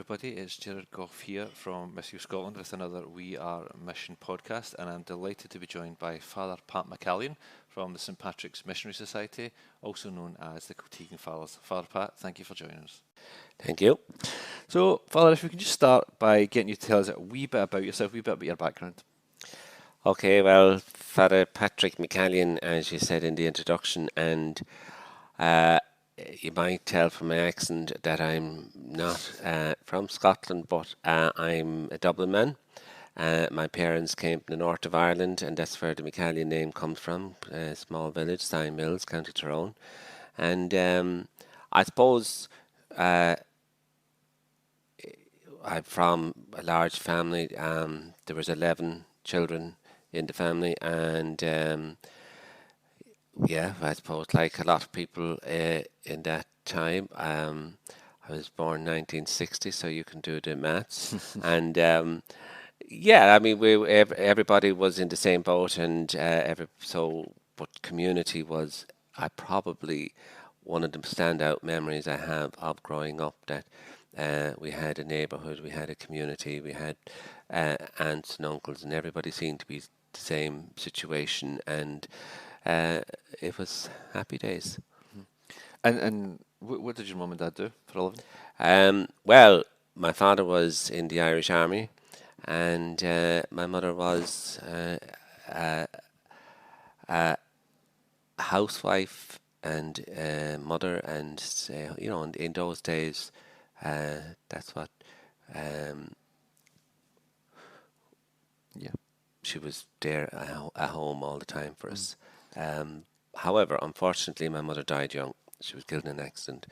everybody, it's Jared Goff here from Missionary Scotland with another We Are Mission podcast, and I'm delighted to be joined by Fr Pat McCallion from the St Patrick's Missionary Society, also known as the Kiltegan Fathers. Fr Pat, thank you for joining us. Thank you. So, Father, if we can just start by getting you to tell us a wee bit about yourself, a wee bit about your background. Okay, well, Fr Patrick McCallion, as you said in the introduction, and you might tell from my accent that I'm not from Scotland, but I'm a Dublin man. My parents came from the north of Ireland, and that's where the McCallion name comes from, a small village, Sign Mills, County Tyrone. And I suppose I'm from a large family. There was 11 children in the family, and I suppose like a lot of people in that time, I was born 1960, so you can do the maths. And I mean, everybody was in the same boat, and but community was probably one of the standout memories I have of growing up. That we had a neighbourhood, we had a community, we had aunts and uncles, and everybody seemed to be the same situation, and it was happy days. And what did your mum and dad do for a living? Well, my father was in the Irish Army, and my mother was a housewife and mother, and in those days, that's what she was there at home all the time for us. However, unfortunately, my mother died young. She was killed in an accident,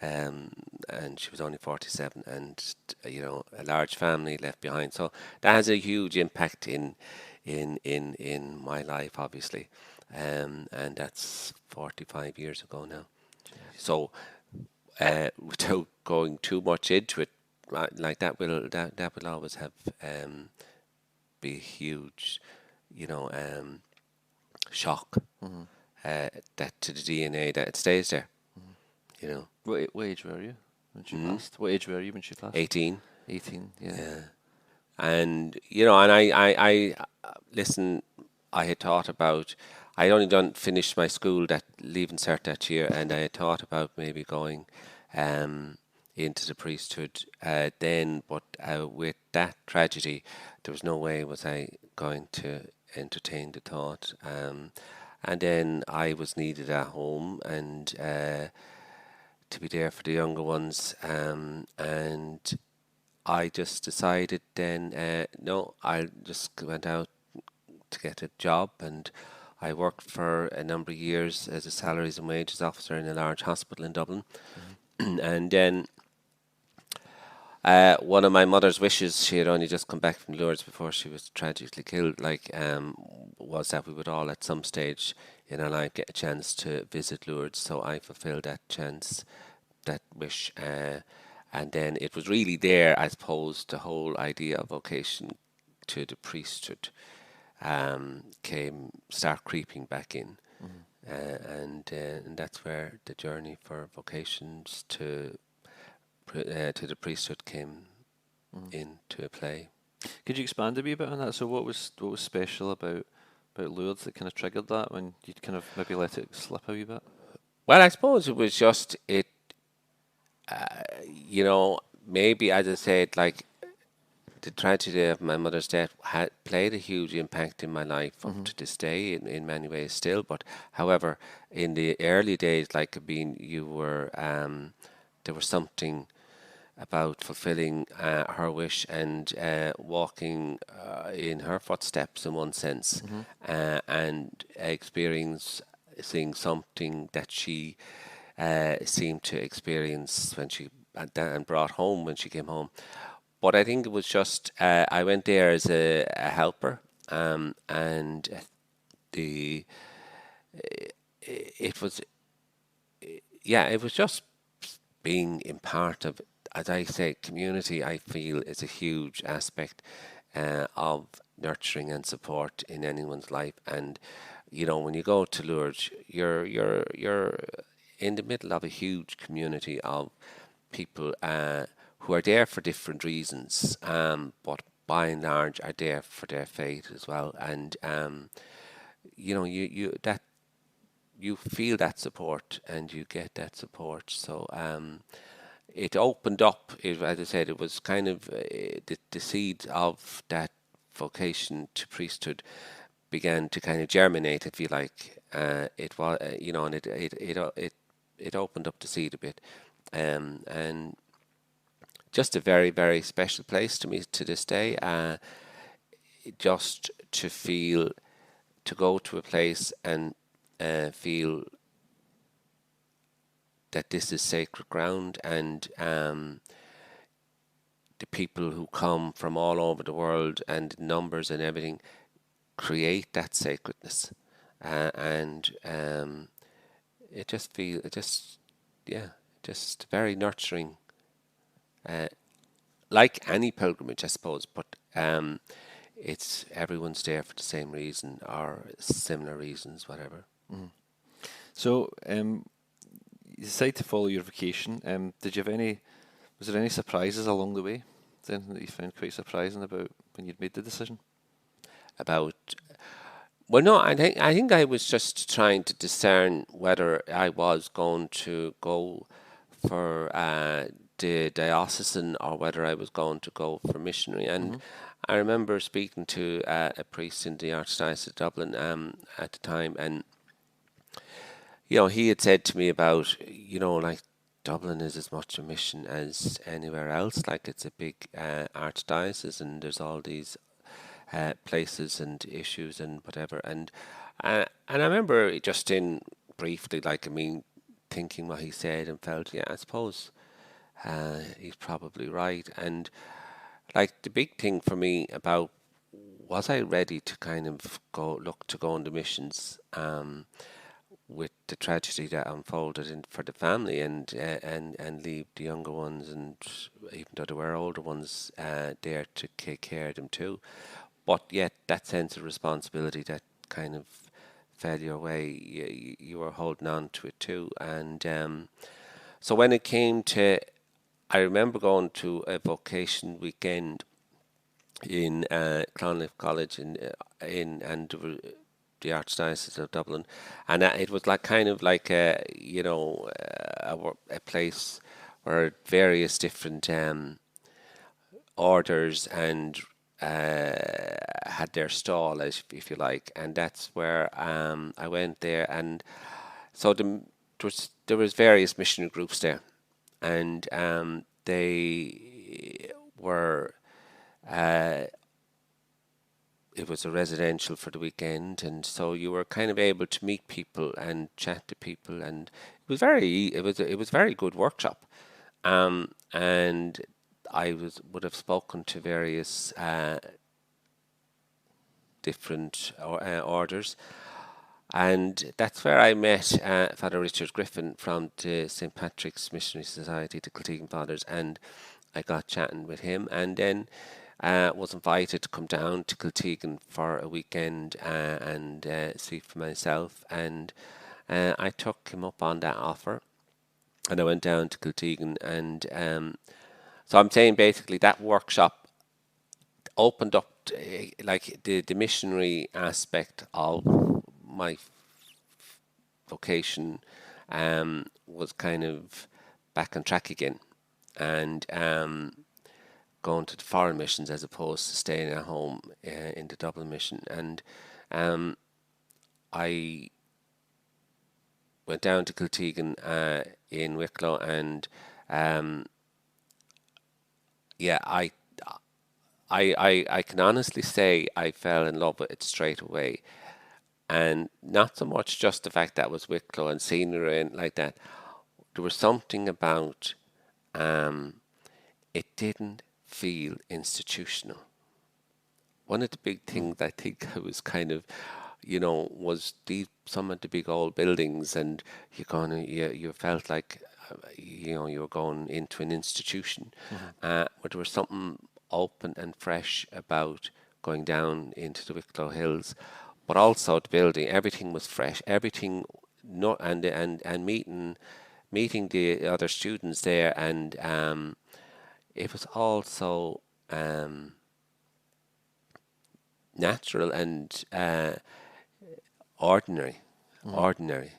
and she was only 47, and a large family left behind. So that has a huge impact in my life, obviously, and that's 45 years ago now. So without going too much into it, like that will always have be a huge, shock. That to the DNA that it stays there. What age were you when she passed? What age were you when she passed? 18. 18, yeah. And I listen. I had thought about. I only finished my school leaving cert that year, and I had thought about maybe going into the priesthood then, but with that tragedy, there was no way was I going to entertain the thought. And then I was needed at home, and to be there for the younger ones. And I just decided then, no, I just went out to get a job, and I worked for a number of years as a salaries and wages officer in a large hospital in Dublin. And then one of my mother's wishes, she had only just come back from Lourdes before she was tragically killed, was that we would all at some stage in our life get a chance to visit Lourdes. So I fulfilled that wish. And then it was really there, I suppose, the whole idea of vocation to the priesthood start creeping back in. And that's where the journey for vocations to the priesthood came into play. Could you expand a wee bit on that? So what was special about Lourdes that kind of triggered that when you kind of maybe let it slip a wee bit? Well, I suppose it was just it. Maybe as I said, like the tragedy of my mother's death had played a huge impact in my life up to this day in many ways still. But however, in the early days, you were there was something about fulfilling her wish and walking in her footsteps in one sense, and experiencing something that she seemed to experience when she and brought home when she came home. But I think it was just I went there as a helper, and it was just being in part of, as I say, community. I feel is a huge aspect of nurturing and support in anyone's life. And when you go to Lourdes, you're in the middle of a huge community of people who are there for different reasons, but by and large are there for their faith as well. And you feel that support and you get that support. So it opened up. As I said, it was kind of the seed of that vocation to priesthood began to kind of germinate, if you like. It was, and it opened up the seed a bit, and just a very, very special place to me to this day. Just to go to a place and feel that this is sacred ground, and the people who come from all over the world and numbers and everything create that sacredness, and just very nurturing, like any pilgrimage, I suppose, but it's everyone's there for the same reason or similar reasons, whatever. So, you decided to follow your vocation. Was there any surprises along the way? Is there anything that you found quite surprising about when you'd made the decision? Well, no, I think I was just trying to discern whether I was going to go for the diocesan or whether I was going to go for missionary. And I remember speaking to a priest in the Archdiocese of Dublin at the time, and he had said to me about, like, Dublin is as much a mission as anywhere else. Like, it's a big archdiocese, and there's all these places and issues and whatever. And I remember just briefly, thinking what he said and felt, yeah, I suppose he's probably right. And like, the big thing for me about, was I ready to kind of go into missions, with the tragedy that unfolded for the family, and leave the younger ones, and even though there were older ones there to take care of them too, but yet that sense of responsibility that kind of fell your way, you were holding on to it too. And so when it came to, I remember going to a vocation weekend in Clonliffe College and the Archdiocese of Dublin, and it was like kind of like a place where various different orders and had their stall, if you like, and that's where I went there, and so there was various missionary groups there, and they were. It was a residential for the weekend, and so you were kind of able to meet people and chat to people, and it was very good workshop, and I would have spoken to various different orders, and that's where I met Father Richard Griffin from the St Patrick's Missionary Society, the Kiltegan Fathers, and I got chatting with him, and then was invited to come down to Kiltegan for a weekend and see for myself, and I took him up on that offer, and I went down to Kiltegan, and so I'm saying basically that workshop opened up like the missionary aspect of my vocation was kind of back on track again, and going to the foreign missions as opposed to staying at home in the Dublin mission. And I went down to Kiltegan in Wicklow, and I can honestly say I fell in love with it straight away. And not so much just the fact that it was Wicklow and scenery and like that. There was something about it didn't feel institutional. One of the big things I think I was kind of, was some of the big old buildings, and you felt like, you were going into an institution. But there was something open and fresh about going down into the Wicklow Hills, but also the building. Everything was fresh. Everything, and meeting the other students there, and it was all so natural and ordinary, ordinary.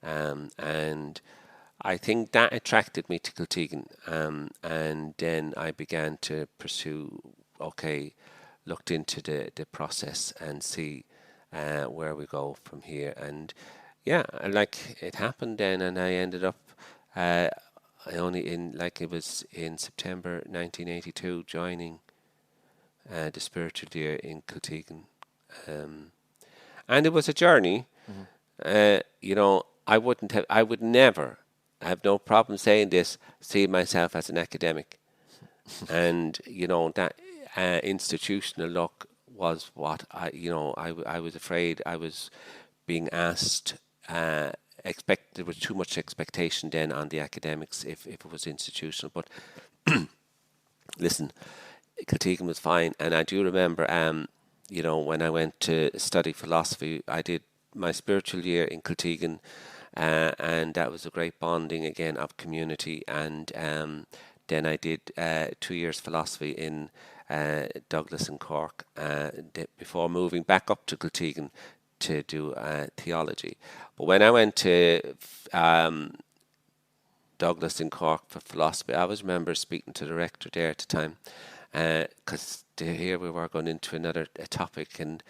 And I think that attracted me to Kiltegan. And then I began to pursue, looked into the process and see where we go from here. And yeah, like it happened then, and I ended up, I only it was in September 1982, joining the spiritual year in Kiltegan. And it was a journey. I would never, I have no problem saying this, see myself as an academic. And, that institutional look was what I was afraid I was being asked, there was too much expectation then on the academics if it was institutional. But listen, Kiltegan was fine. And I do remember, when I went to study philosophy, I did my spiritual year in Kiltegan, and that was a great bonding again of community. And then I did 2 years philosophy in Douglas and Cork before moving back up to Kiltegan to do theology. But when I went to Douglas in Cork for philosophy, I always remember speaking to the rector there at the time, because here we were going into another topic, and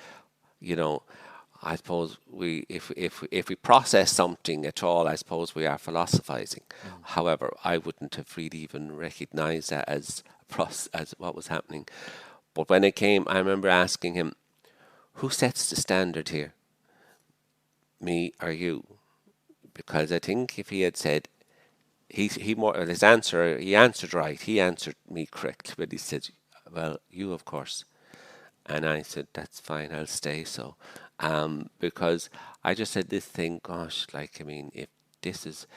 I suppose if we process something at all, I suppose we are philosophizing. However, I wouldn't have really even recognised that as what was happening. But when it came, I remember asking him, "Who sets the standard here? Me or you?" Because I think if he had said, he answered right. He answered me correctly, but he said, "Well, you, of course." And I said, "That's fine, I'll stay so." Because I just said this thing, gosh, if this is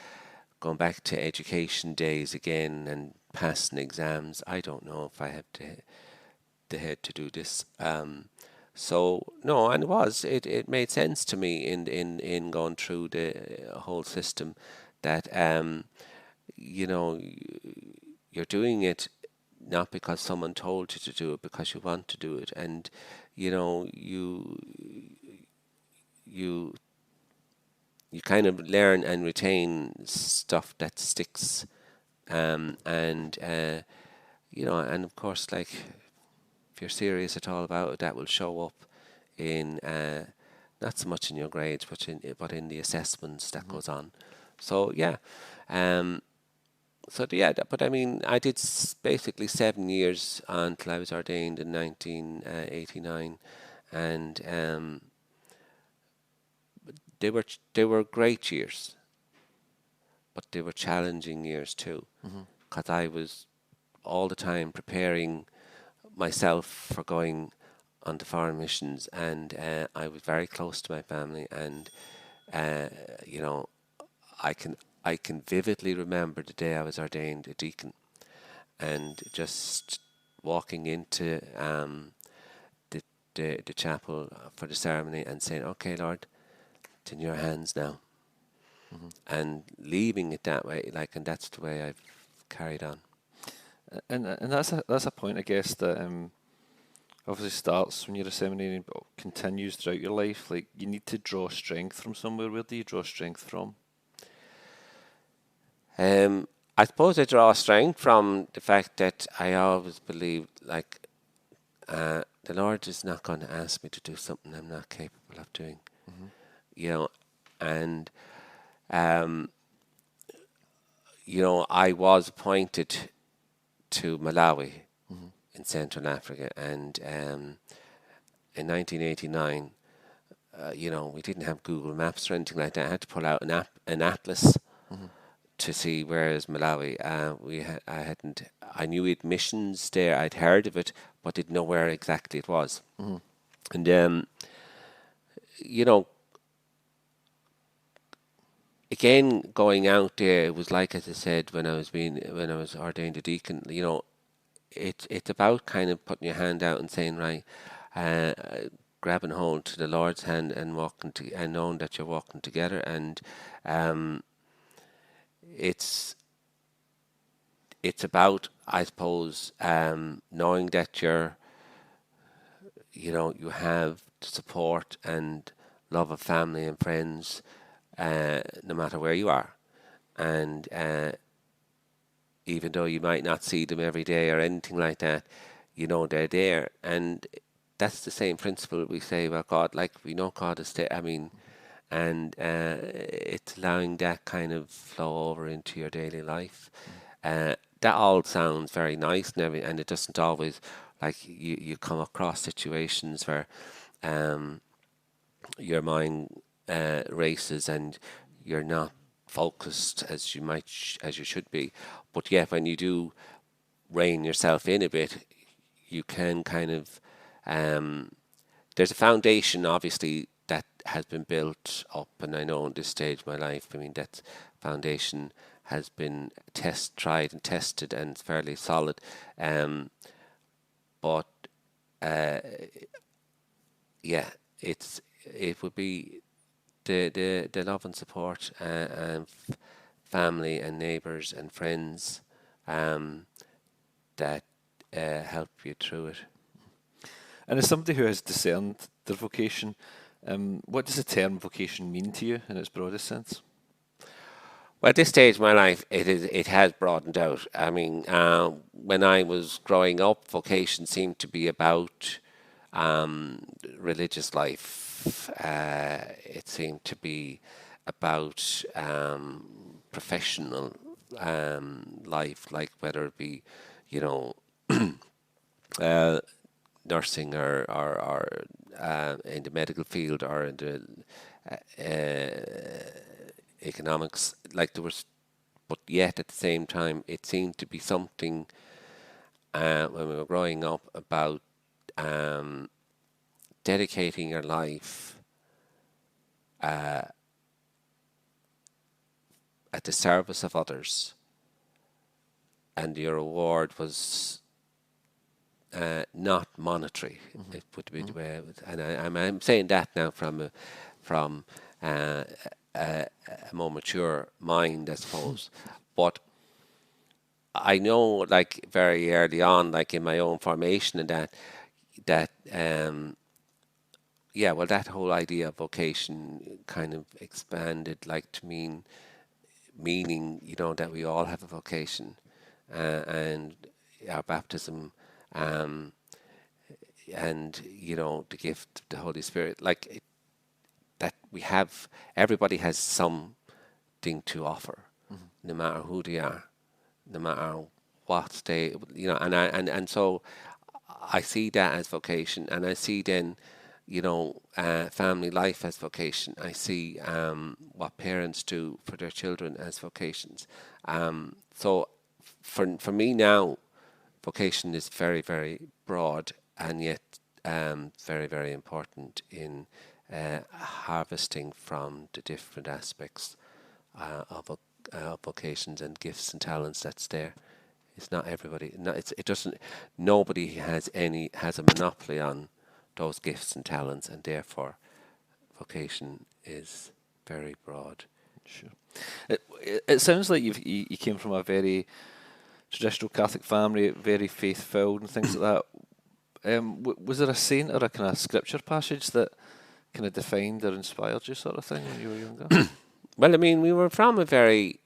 going back to education days again and passing exams, I don't know if I have the head to do this. So no, and it made sense to me in going through the whole system that you're doing it not because someone told you to do it, because you want to do it. And you kind of learn and retain stuff that sticks, and of course, if you're serious at all about it, that will show up in not so much in your grades, but in the assessments that goes on. So yeah, but I mean, I did basically 7 years until I was ordained in 1989, and they were great years, but they were challenging years too, because I was all the time preparing myself for going on the foreign missions, and I was very close to my family, and I can vividly remember the day I was ordained a deacon, and just walking into the chapel for the ceremony and saying, "Okay, Lord, it's in your hands now," and leaving it that way, and that's the way I've carried on. And that's a point, I guess, that obviously starts when you're a seminarian, but continues throughout your life. Like, you need to draw strength from somewhere. Where do you draw strength from? I suppose I draw strength from the fact that I always believed, the Lord is not going to ask me to do something I'm not capable of doing, and I was appointed to Malawi in Central Africa, and in 1989, we didn't have Google Maps or anything like that. I had to pull out an atlas to see where is Malawi. I knew we had missions there. I'd heard of it, but didn't know where exactly it was. And again, going out there, it was like, as I said, when I was ordained a deacon. It's about kind of putting your hand out and saying, right, grabbing hold to the Lord's hand and and knowing that you're walking together. And it's about I suppose knowing that you have support and love of family and friends, no matter where you are, and even though you might not see them every day or anything like that, they're there. And that's the same principle we say about God. Like, we know God is there. I mean, and it's allowing that kind of flow over into your daily life. That all sounds very nice and it doesn't always, like, you come across situations where your mind races and you're not focused as you should be. But yet, when you do rein yourself in a bit, you can kind of there's a foundation, obviously, that has been built up, and I know in this stage of my life, I mean, that foundation has been tried and tested, and it's fairly solid. But yeah, it would be the love and support and family and neighbours and friends that help you through it. And as somebody who has discerned their vocation, what does the term vocation mean to you in its broadest sense? Well, at this stage of my life, it has broadened out. I mean, when I was growing up, vocation seemed to be about religious life. It seemed to be about professional life, like whether it be, nursing or in the medical field or in the economics. Like, there was, but yet at the same time, it seemed to be something when we were growing up about dedicating your life at the service of others, and your reward was not monetary. It would be the way, and I'm saying that now from a more mature mind, I suppose. But I know, like, very early on, like in my own formation, and that well, that whole idea of vocation kind of expanded, like, to meaning, that we all have a vocation, and our baptism, and the gift of the Holy Spirit, like that everybody has something to offer, no matter who they are, no matter what they, and so I see that as vocation, and I see then, family life as vocation. I see what parents do for their children as vocations. So for me now, vocation is very, very broad, and yet very, very important in harvesting from the different aspects of vocations and gifts and talents that's there. It's not everybody. No, it doesn't. Nobody has a monopoly on those gifts and talents, and therefore, vocation is very broad. Sure. It sounds like you came from a very traditional Catholic family, very faith-filled and things like that. Was there a saint or a kind of scripture passage that kind of defined or inspired you, sort of thing, when you were younger? Well, I mean, we were from a very,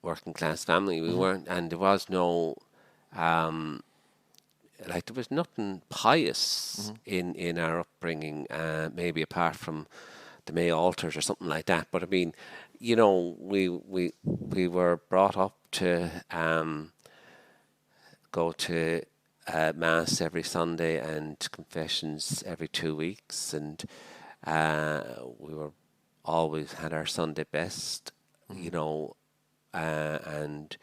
working class family. We weren't, and there was no, there was nothing pious in our upbringing, maybe apart from the May altars or something like that. But I mean, we were brought up to go to Mass every Sunday and confessions every 2 weeks, and we were always had our Sunday best, and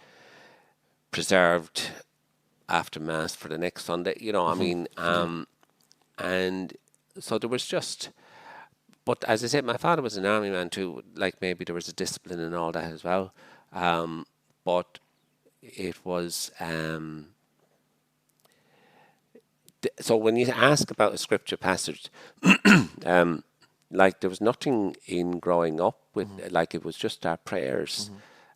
preserved after Mass for the next Sunday, I mean, and so there was just, but as I said, my father was an army man too, like maybe there was a discipline and all that as well, but it was, so when you ask about a scripture passage, like there was nothing in growing up with, like it was just our prayers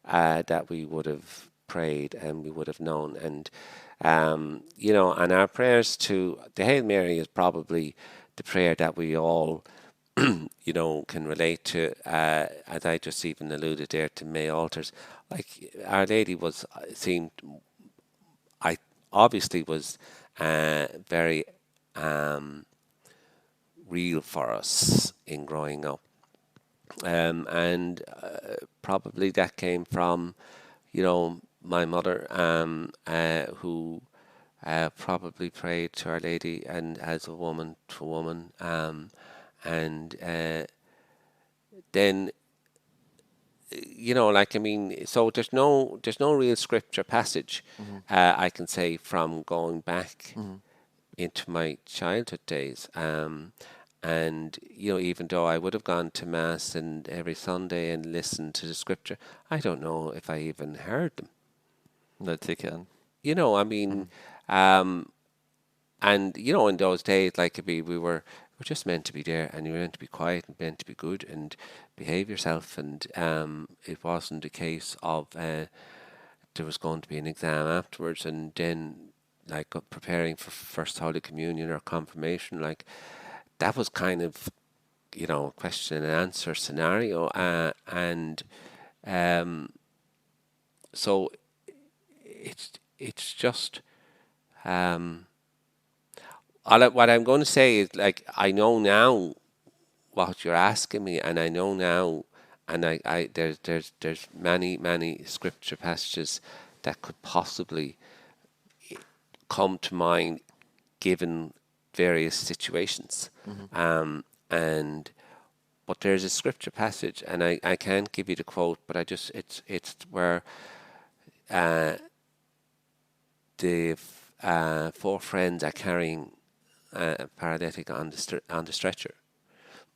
that we would have prayed and we would have known. And, and our prayers to the Hail Mary is probably the prayer that we all, can relate to, as I just even alluded there to May altars. Like Our Lady obviously was very real for us in growing up. And probably that came from, my mother, who probably prayed to Our Lady and as a woman to woman. And then, so there's no real scripture passage, I can say, from going back into my childhood days. And, even though I would have gone to Mass and every Sunday and listened to the scripture, I don't know if I even heard them. No, take it in. And, in those days, like we were just meant to be there, and you were meant to be quiet and meant to be good and behave yourself. And it wasn't a case of there was going to be an exam afterwards, and then like preparing for First Holy Communion or confirmation, like that was kind of, question and answer scenario. And so it's just what I'm going to say is, like, I know now what you're asking me, and I know now, and there's many scripture passages that could possibly come to mind given various situations. But there's a scripture passage, and I can't give you the quote, but it's where the four friends are carrying a paralytic on the stretcher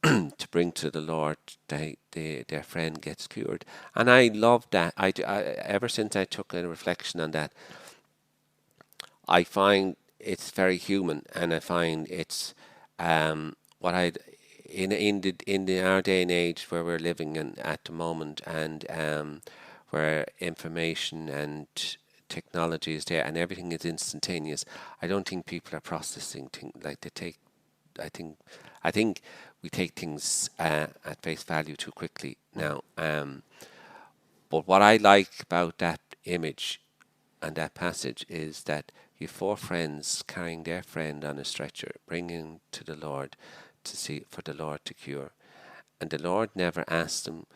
to bring to the Lord. Their friend gets cured, and I love that. I ever since I took a reflection on that, I find it's very human, and I find it's what I in our day and age where we're living in at the moment, and where information and technology is there and everything is instantaneous. I don't think people are processing things like they take. I think we take things at face value too quickly now. But what I like about that image and that passage is that you four friends carrying their friend on a stretcher, bringing to the Lord for the Lord to cure, and the Lord never asked them,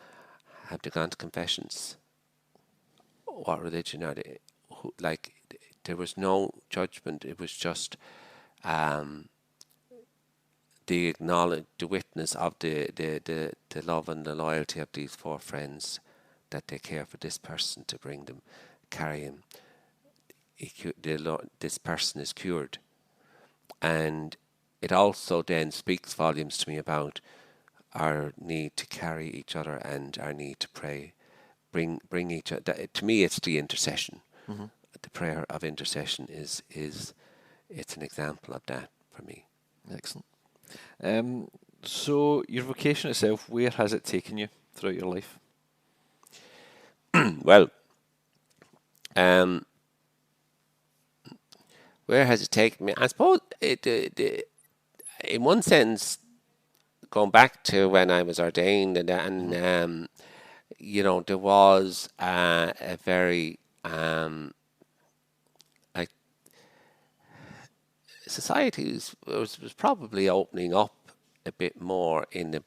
"Have they gone to confessions? What religion are they?" There was no judgment. It was just the witness of the love and the loyalty of these four friends, that they care for this person to bring them, carry him. This person is cured. And it also then speaks volumes to me about our need to carry each other and our need to pray, bring each other. To me, it's the intercession. The prayer of intercession is it's an example of that for me. Excellent. So your vocation itself, where has it taken you throughout your life? Well, where has it taken me? I suppose in one sense, going back to when I was ordained, and there was a very like society was probably opening up a bit more, in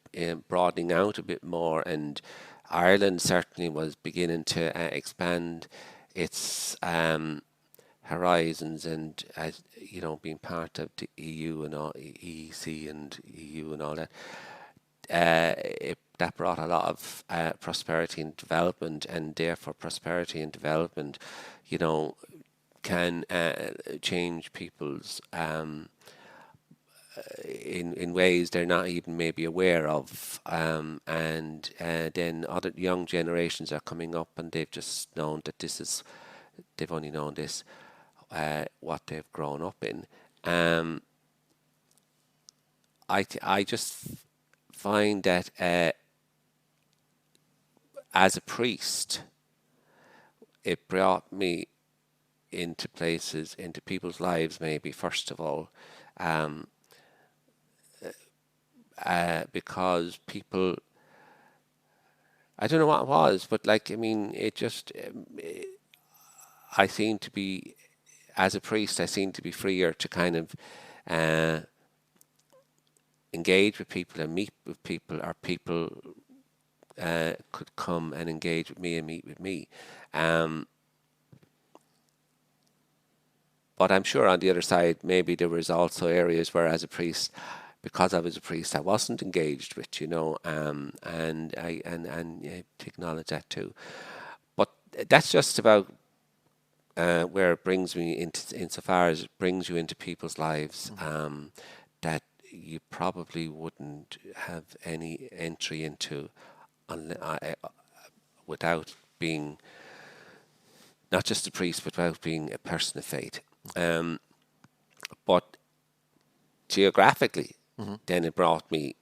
broadening out a bit more, and Ireland certainly was beginning to expand its horizons, and as being part of the EU and all, EEC and EU and all that. That brought a lot of prosperity and development, and therefore prosperity and development, can change people's in ways they're not even maybe aware of, and then other young generations are coming up, and they've just known that they've only known this, what they've grown up in. I just find that as a priest, it brought me into places, into people's lives, maybe first of all, because people, I don't know what it was, but like, I mean, it just, I seem to be, as a priest, I seem to be freer to kind of engage with people and meet with people, or people could come and engage with me and meet with me. But I'm sure on the other side, maybe there was also areas where, as a priest, because I was a priest, I wasn't engaged with, and to acknowledge that too. But that's just about where it brings me insofar as it brings you into people's lives, that you probably wouldn't have any entry into without being not just a priest, but without being a person of faith. But geographically, then it brought me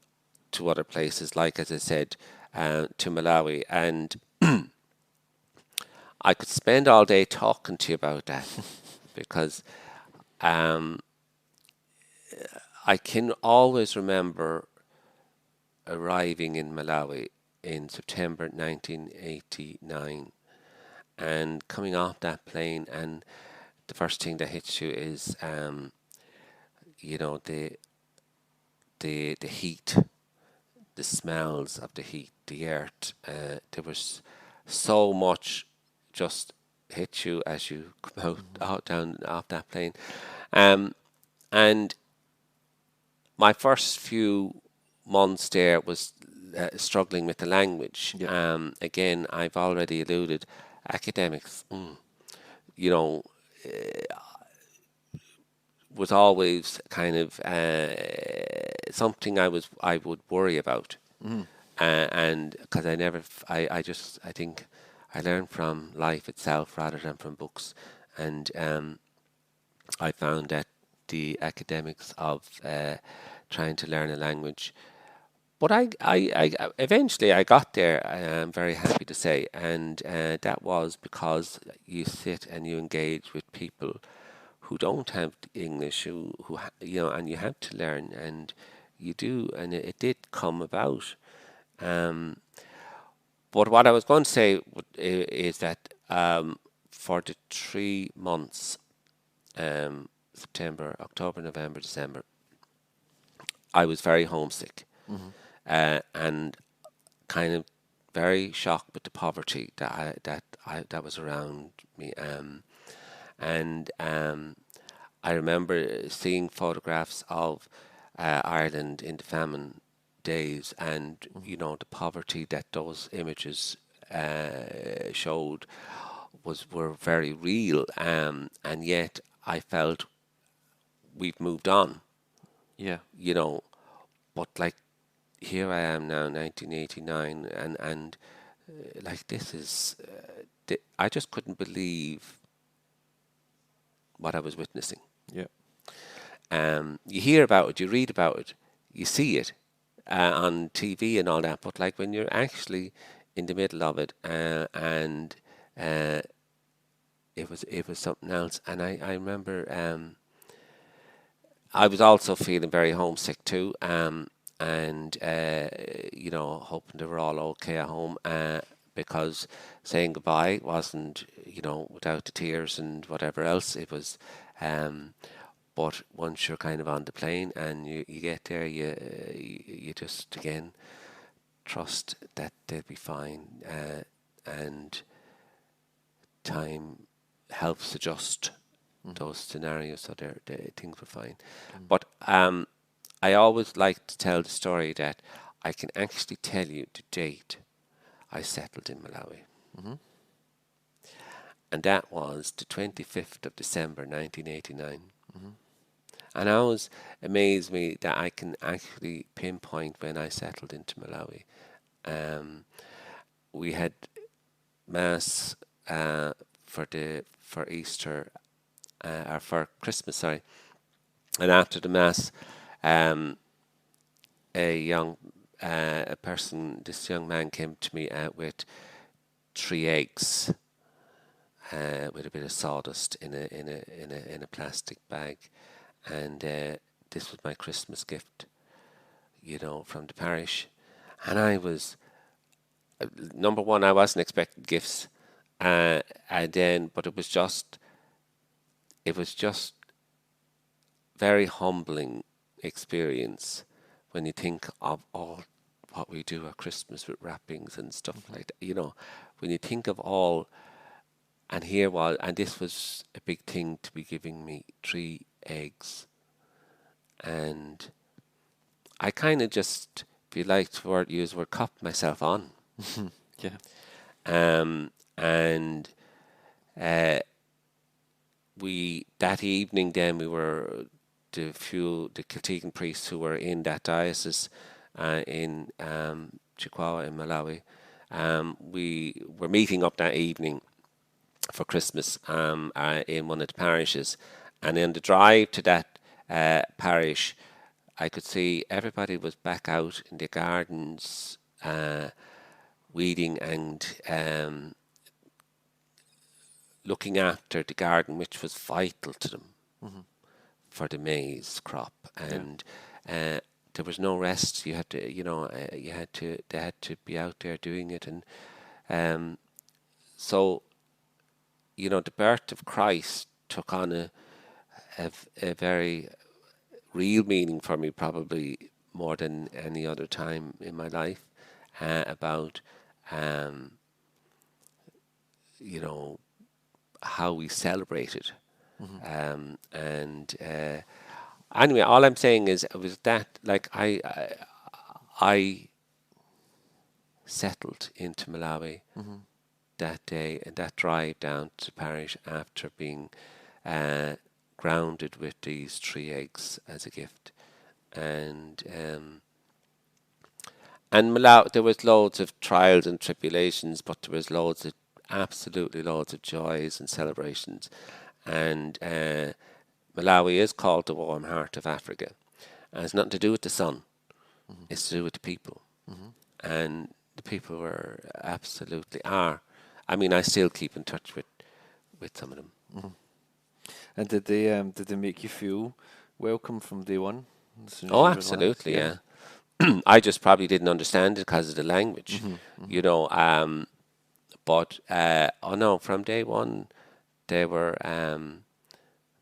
to other places, like, as I said, to Malawi. And I could spend all day talking to you about that because I can always remember arriving in Malawi in September 1989 and coming off that plane, and the first thing that hits you is the heat, the smells of the heat, the earth. There was so much just hit you as you come out down off that plane, and my first few months there was struggling with the language. Again, I've already alluded, academics, was always kind of something I would worry about, and because I think I learned from life itself rather than from books, and I found that the academics of trying to learn a language. But I eventually I got there, I'm very happy to say, and that was because you sit and you engage with people who don't have English, and you have to learn, and you do, and it did come about. But what I was going to say is that for the 3 months, September, October, November, December, I was very homesick, and kind of very shocked with the poverty that was around me. And I remember seeing photographs of Ireland in the famine days, and the poverty that those images showed were very real, and yet I felt we've moved on. Yeah. But like, here I am now, 1989, and like, this is I just couldn't believe what I was witnessing. Yeah. You hear about it, you read about it, you see it on TV and all that, but like, when you're actually in the middle of it, and it was something else. And I remember I was also feeling very homesick too, and hoping they were all okay at home, because saying goodbye wasn't, without the tears and whatever else it was. But once you're kind of on the plane and you get there, you just, again, trust that they'll be fine, and time helps adjust those scenarios so things were fine. But I always like to tell the story that I can actually tell you the date I settled in Malawi. And that was the 25th of December 1989. And it always amazed me that I can actually pinpoint when I settled into Malawi. We had Mass for Easter, or for Christmas, sorry. And after the Mass, this young man came to me with 3 eggs, with a bit of sawdust in a plastic bag, and this was my Christmas gift, from the parish. And I was, number one, I wasn't expecting gifts, and then, but it was just very humbling experience when you think of all what we do at Christmas with wrappings and stuff like that. When you think of all, and this was a big thing to be giving me 3 eggs, and I kind of just, if you like to use the word, copped myself on. Yeah. And that evening then we were the Kiltegan priests who were in that diocese in Chihuahua in Malawi. We were meeting up that evening for Christmas in one of the parishes, and in the drive to that parish, I could see everybody was back out in the gardens, weeding and looking after the garden, which was vital to them for the maize crop, and there was no rest. You had to, they had to be out there doing it, and so, the birth of Christ took on a very real meaning for me, probably more than any other time in my life, about how we celebrate it. And anyway, all I'm saying is it was that, like, I settled into Malawi that day, and that drive down to the parish after being grounded with these 3 eggs as a gift. And Malawi, there was loads of trials and tribulations, but there was absolutely loads of joys and celebrations. And Malawi is called the warm heart of Africa. And it's nothing to do with the sun. It's to do with the people. And the people were absolutely are. I mean, I still keep in touch with some of them. And did they make you feel welcome from day one? Oh, absolutely, yeah. I just probably didn't understand it because of the language, but no, from day one, they were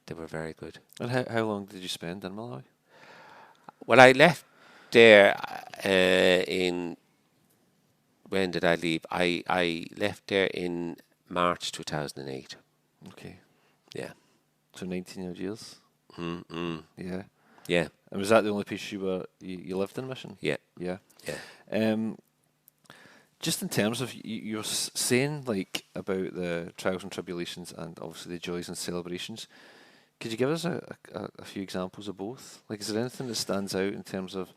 very good. And how long did you spend in Malawi? Well, I left there when did I leave? I left there in March 2008. Okay. Yeah. So 19 odd years. Yeah. Yeah. And was that the only place you lived in Mission? Yeah. Yeah. Yeah. Just in terms of, you're saying, like, about the trials and tribulations and obviously the joys and celebrations, could you give us a few examples of both? Like, is there anything that stands out in terms of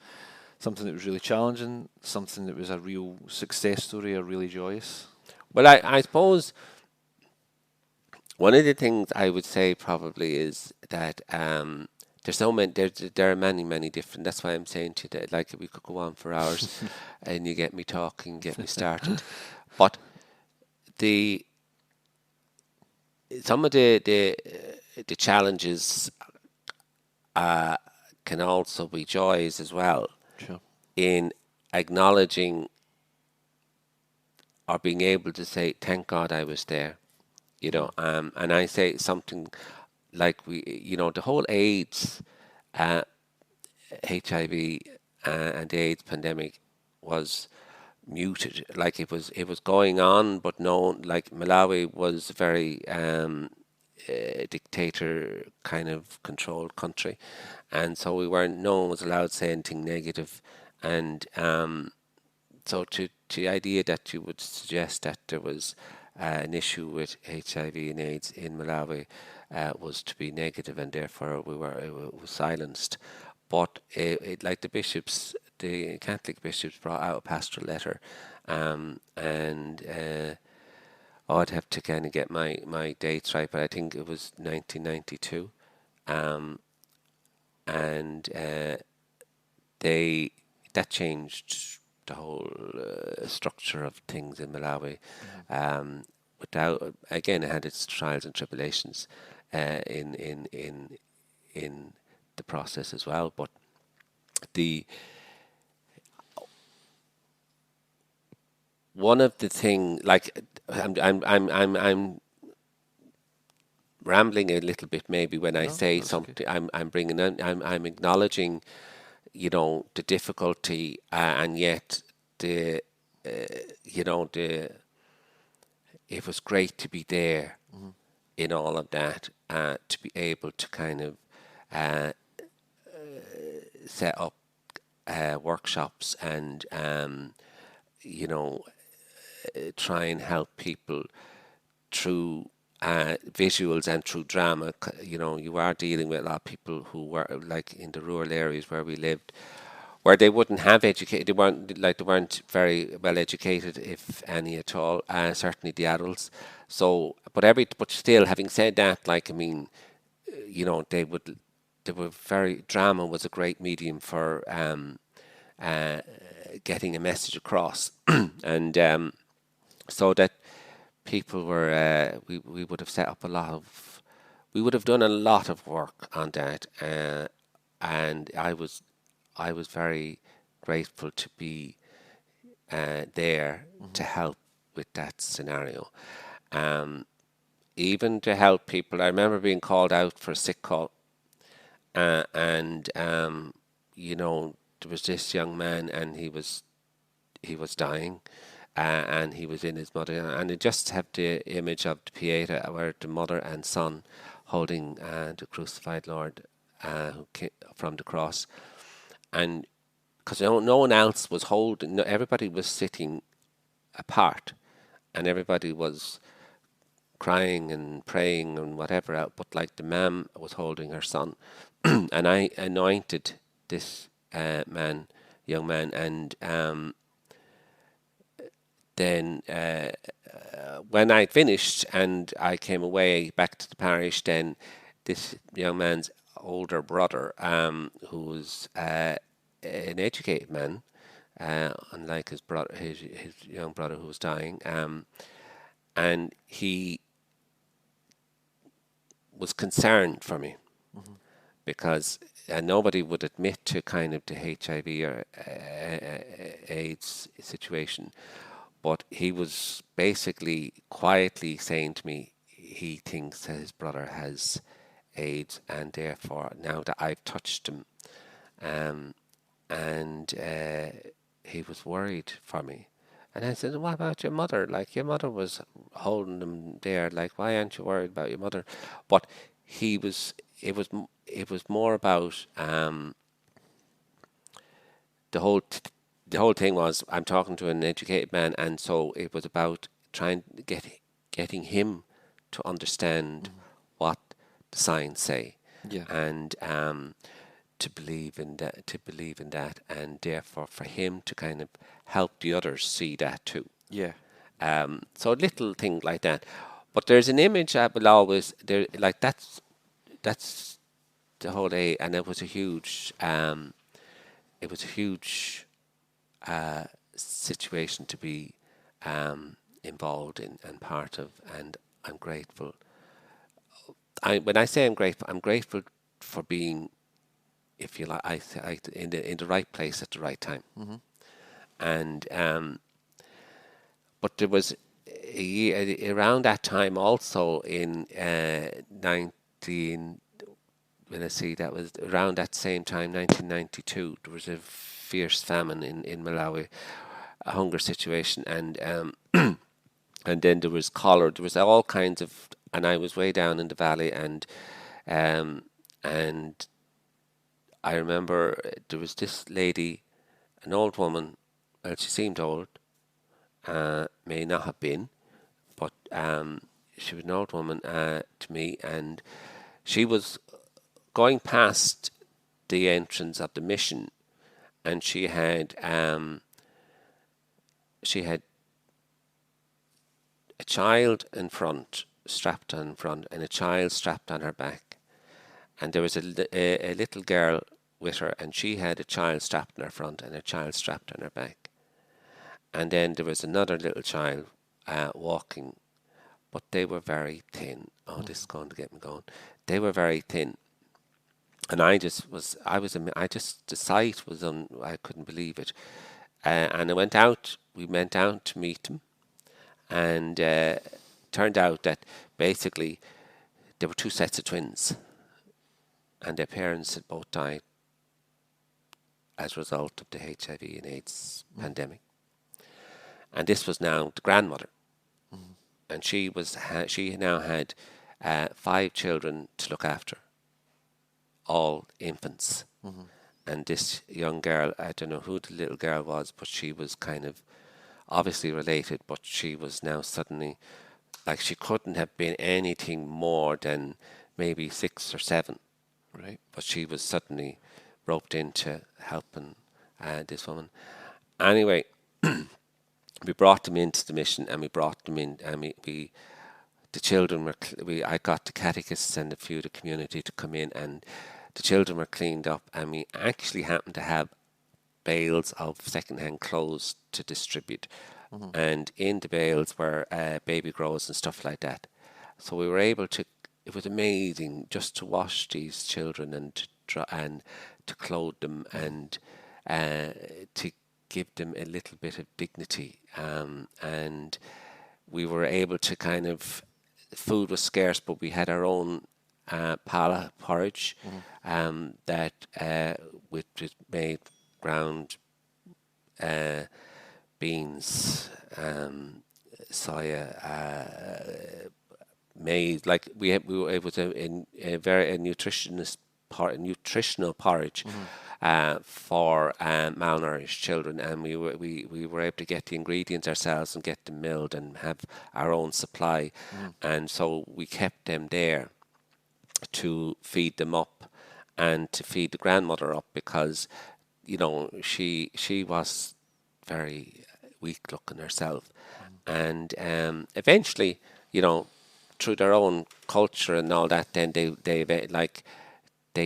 something that was really challenging, something that was a real success story, or really joyous? Well, I suppose one of the things I would say probably is that there's so many. There are many different. That's why I'm saying to you that, like, we could go on for hours, and you get me talking, get me started. But some of the challenges can also be joys as well. Sure. In acknowledging or being able to say, "Thank God I was there," and I say something like the whole AIDS, HIV, and the AIDS pandemic was muted. Like, it was going on, but no, like, Malawi was a very dictator kind of controlled country, and so no one was allowed to say anything negative, and so to the idea that you would suggest that there was an issue with HIV and AIDS in Malawi was to be negative, and therefore it was silenced. But like the Catholic bishops brought out a pastoral letter, and I'd have to kind of get my dates right, but I think it was 1992, and that changed the whole structure of things in Malawi, without, again, it had its trials and tribulations in the process as well. But the one of the thing, like, I'm rambling a little bit maybe when I No, say that's okay. something. I'm bringing in, I'm acknowledging, the difficulty, and yet the the it was great to be there in all of that, to be able to kind of uh, set up workshops and you know try and help people through visuals and through drama. You are dealing with a lot of people who were like in the rural areas where we lived, where they wouldn't have educated. They weren't very well educated, if any at all. Certainly the adults. So, but still, having said that, like, I mean, they were very, drama was a great medium for uh, getting a message across, and so that people were, we would have set up we would have done a lot of work on that, and I was very grateful to be there to help with that scenario. Um, Even to help people, I remember being called out for a sick call, and there was this young man, and he was dying, and he was in his mother, and I just have the image of the Pieta where the mother and son holding the crucified Lord, who came from the cross, and because no one else was holding, no, everybody was sitting apart, and everybody was crying and praying and whatever else, but like the mum was holding her son, and I anointed this young man, and then when I finished and I came away back to the parish, then this young man's older brother, who was an educated man, unlike his brother, his young brother who was dying, and he was concerned for me because nobody would admit to kind of the HIV or AIDS situation, but he was basically quietly saying to me he thinks that his brother has AIDS, and therefore now that I've touched him, um, and he was worried for me. And I said, "What about your mother? Like, your mother was holding them there. Like, why aren't you worried about your mother?" But he was. It was more about the whole the whole thing was, I'm talking to an educated man, and so it was about trying to getting him to understand what the signs say, Yeah. and to believe in that, and therefore for him to kind of help the others see that too. Yeah. So little things like that. But there's an image that will always there, like that's the whole day, and it was a huge situation to be involved in and part of, and I'm grateful. When I say I'm grateful for being, if you like, in the right place at the right time. And but there was a year around that time also in 19. When I see that was around that same time, 1992, there was a fierce famine in Malawi, a hunger situation, and and then there was cholera. There was all kinds of, and I was way down in the valley, um, and I remember there was this lady, an old woman. Well, she seemed old, may not have been, but she was an old woman to me, and she was going past the entrance of the mission, and she had a child in front, strapped on in front, and a child strapped on her back, and there was a little girl with her, and she had a child strapped on her front and a child strapped on her back, and then there was another little child walking but they were very thin. Oh, this is going to get me going. They were very thin. And the sight was I couldn't believe it. And we went out to meet them, and turned out that basically there were two sets of twins, and their parents had both died as a result of the HIV and AIDS pandemic. And this was now the grandmother, and she now had 5 children to look after, all infants. And this young girl, I don't know who the little girl was, but she was kind of obviously related, but she was now suddenly, like, she couldn't have been anything more than maybe 6 or 7. Right. But she was suddenly roped into helping this woman. Anyway, we brought them into the mission, and we brought them in, and the children were, I got the catechists and a few of the community to come in, and the children were cleaned up, and we actually happened to have bales of second-hand clothes to distribute. And in the bales were baby grows and stuff like that. So we were able to, it was amazing just to wash these children and to clothe them, and to give them a little bit of dignity. And we were able to kind of, food was scarce, but we had our own pala porridge that which was made ground beans, soya, maize. Like we were able to a nutritional porridge for malnourished children, and we were able to get the ingredients ourselves and get them milled and have our own supply, and so we kept them there to feed them up and to feed the grandmother up, because she was very weak looking herself, and eventually through their own culture and all that, then they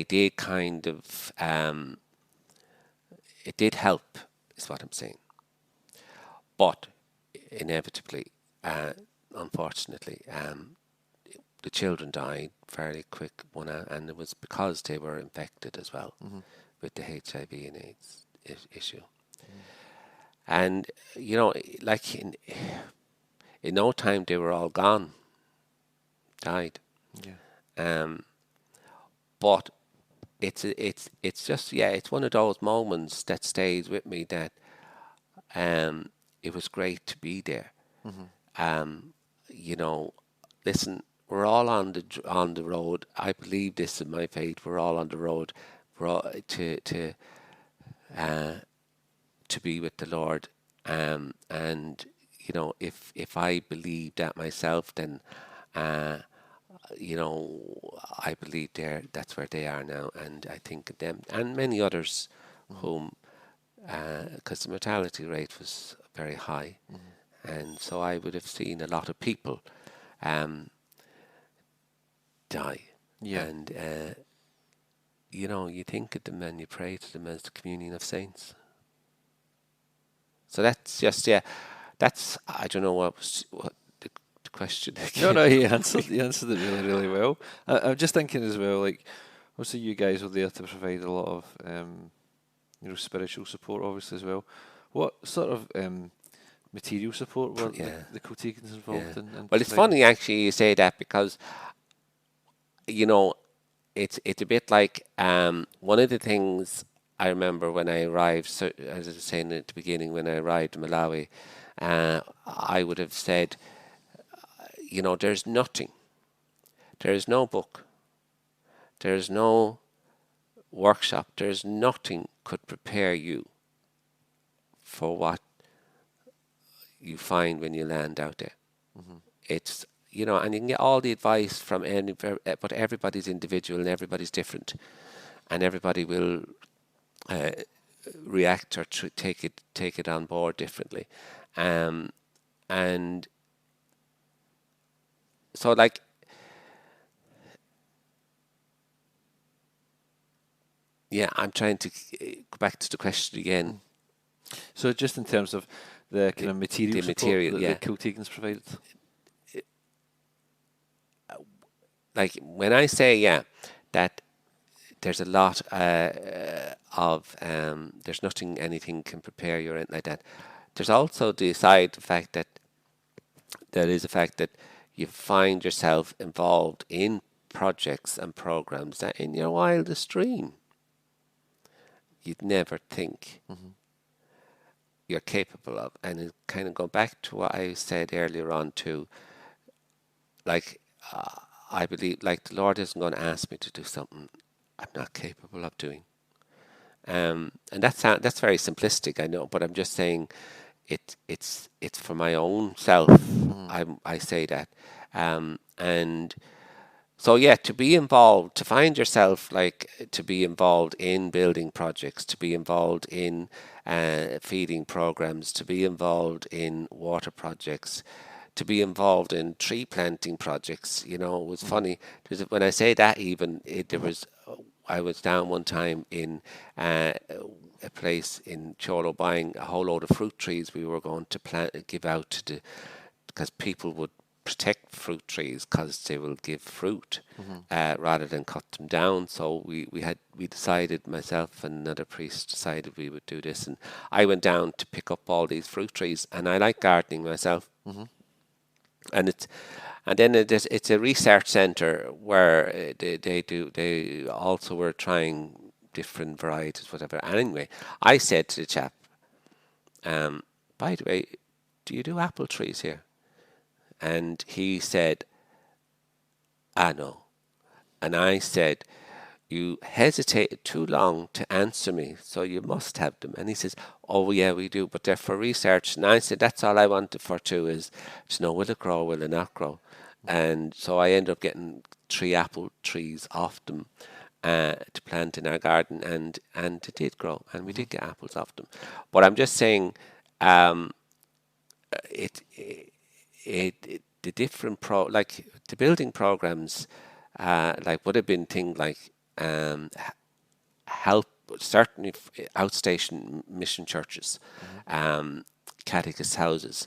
did kind of it did help, is what I'm saying, but inevitably, unfortunately, the children died fairly quick, and it was because they were infected as well with the HIV and AIDS issue. And like in no time they were all gone, died. But it's just, it's one of those moments that stays with me, that it was great to be there. Listen, we're all on the road. I believe this in my faith. We're all on the road. We're all to be with the Lord. And if I believe that myself, then I believe that's where they are now. And I think of them and many others whom, because the mortality rate was very high, and so I would have seen a lot of people die. And you think of them and you pray to them as the communion of saints. So that's just, that's, I don't know what the question again. No, you answered it really, really well. I'm just thinking as well, like, obviously you guys were there to provide a lot of spiritual support, obviously, as well. What sort of material support were the Kiltegans involved in? Well, it's funny actually you say that, because it's a bit like one of the things I remember when I arrived, so as I was saying at the beginning, when I arrived in Malawi, I would have said, there's nothing. There's no book. There's no workshop. There's nothing could prepare you for what you find when you land out there. It's, and you can get all the advice from but everybody's individual and everybody's different, and everybody will react or take it on board differently, and so like I'm trying to go back to the question again. So just in terms of the kind of material support that the Kiltegans provided. like when I say, yeah, that there's a lot of there's nothing anything can prepare you or anything like that. There's also the fact that there is the fact that you find yourself involved in projects and programs that in your wildest dream you'd never think you're capable of. And it kind of go back to what I said earlier on too. Like I believe, like the Lord isn't going to ask me to do something I'm not capable of doing. And that's very simplistic, I know, but I'm just saying it's for my own self. I say that, and so yeah, to be involved, to find yourself like to be involved in building projects, to be involved in feeding programs, to be involved in water projects, to be involved in tree planting projects. You know, it was funny. When I say that, even there was. I was down one time in a place in Cholo buying a whole load of fruit trees. We were going to give out to because people would protect fruit trees because they will give fruit rather than cut them down. So we decided, myself and another priest decided we would do this, and I went down to pick up all these fruit trees. And I like gardening myself, and it's a research centre where they also were trying different varieties, whatever. Anyway, I said to the chap, by the way, do you do apple trees here? And he said, no. And I said, you hesitated too long to answer me, so you must have them. And he says, oh yeah, we do, but they're for research. And I said, that's all I wanted for too, is to know will it grow, will it not grow. And so I ended up getting 3 apple trees off them to plant in our garden, and it did grow, and we did get apples off them. But I'm just saying, the different like the building programs, like would have been things like help, certainly outstation mission churches, catechist houses,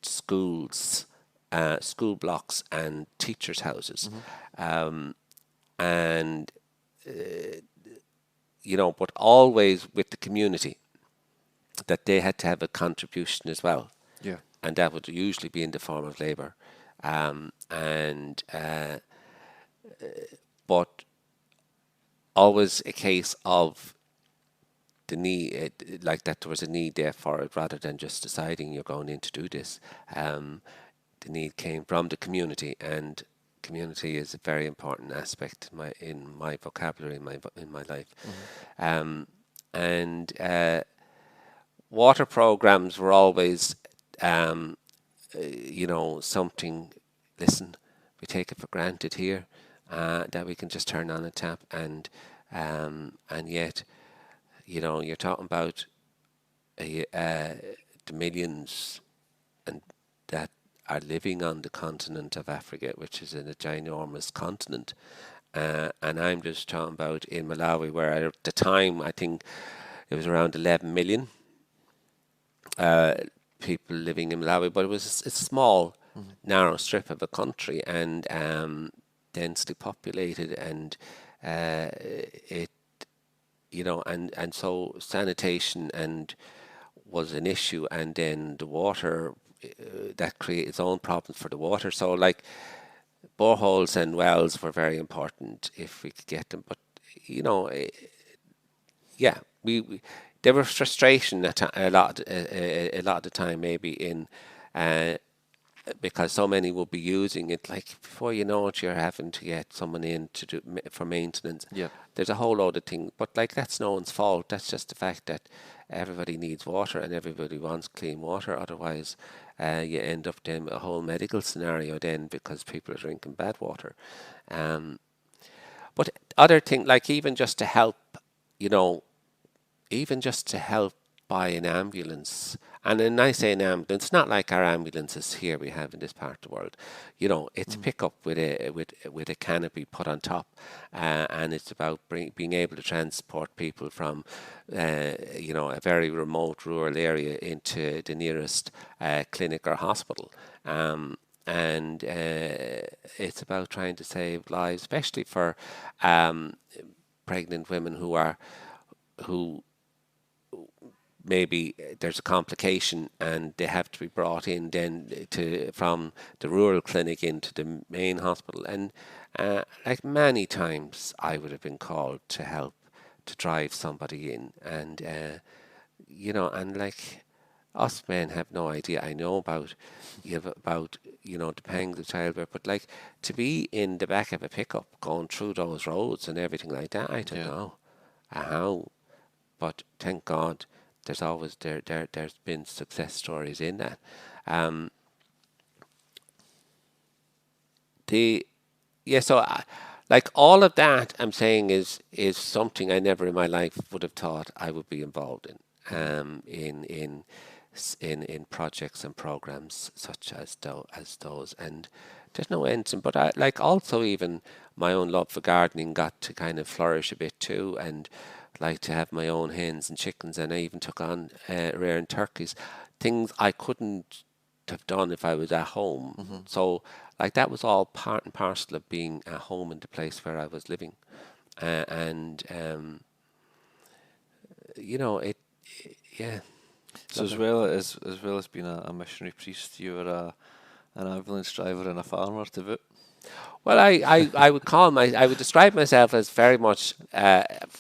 schools, school blocks, and teachers' houses, and but always with the community, that they had to have a contribution as well. Yeah. And that would usually be in the form of labour, but always a case of the need, like that there was a need there for it, rather than just deciding you're going in to do this. The need came from the community, and community is a very important aspect in my vocabulary, in my life. And water programs were always something, listen, we take it for granted here, that we can just turn on a tap, and yet, you're talking about the millions and that are living on the continent of Africa, which is a ginormous continent, and I'm just talking about in Malawi, where at the time I think it was around 11 million people living in Malawi, but it's a small, narrow strip of a country, and densely populated, and so sanitation was an issue, and then the water that created its own problems for the water. So like boreholes and wells were very important if we could get them, but we there was frustration a lot of the time, maybe in because so many will be using it. Like before you know it, you're having to get someone in to do for maintenance. Yeah. There's a whole load of things, but like that's no one's fault. That's just the fact that everybody needs water and everybody wants clean water. Otherwise, you end up in a whole medical scenario then, because people are drinking bad water. But other things, like even just to help, buy an ambulance. And when I say an ambulance, it's not like our ambulances here we have in this part of the world. It's a pickup with a canopy put on top, and it's about being able to transport people from, a very remote rural area into the nearest clinic or hospital. and it's about trying to save lives, especially for um, pregnant women who maybe there's a complication and they have to be brought in then from the rural clinic into the main hospital. And like many times I would have been called to help to drive somebody in, and and like us men have no idea. I know about the pangs of childbirth, but like to be in the back of a pickup going through those roads and everything like that, I don't know how. But thank God, there's been success stories in that. Um, the so like all of that I'm saying is something I never in my life would have thought I would be involved in. In projects and programs such as those, and there's no end to them. But I like also even my own love for gardening got to kind of flourish a bit too, and like to have my own hens and chickens, and I even took on rearing turkeys, things I couldn't have done if I was at home. So like that was all part and parcel of being at home in the place where I was living, and yeah. So as well as being a missionary priest, you were an ambulance driver and a farmer to boot. Well, I would I would describe myself as very much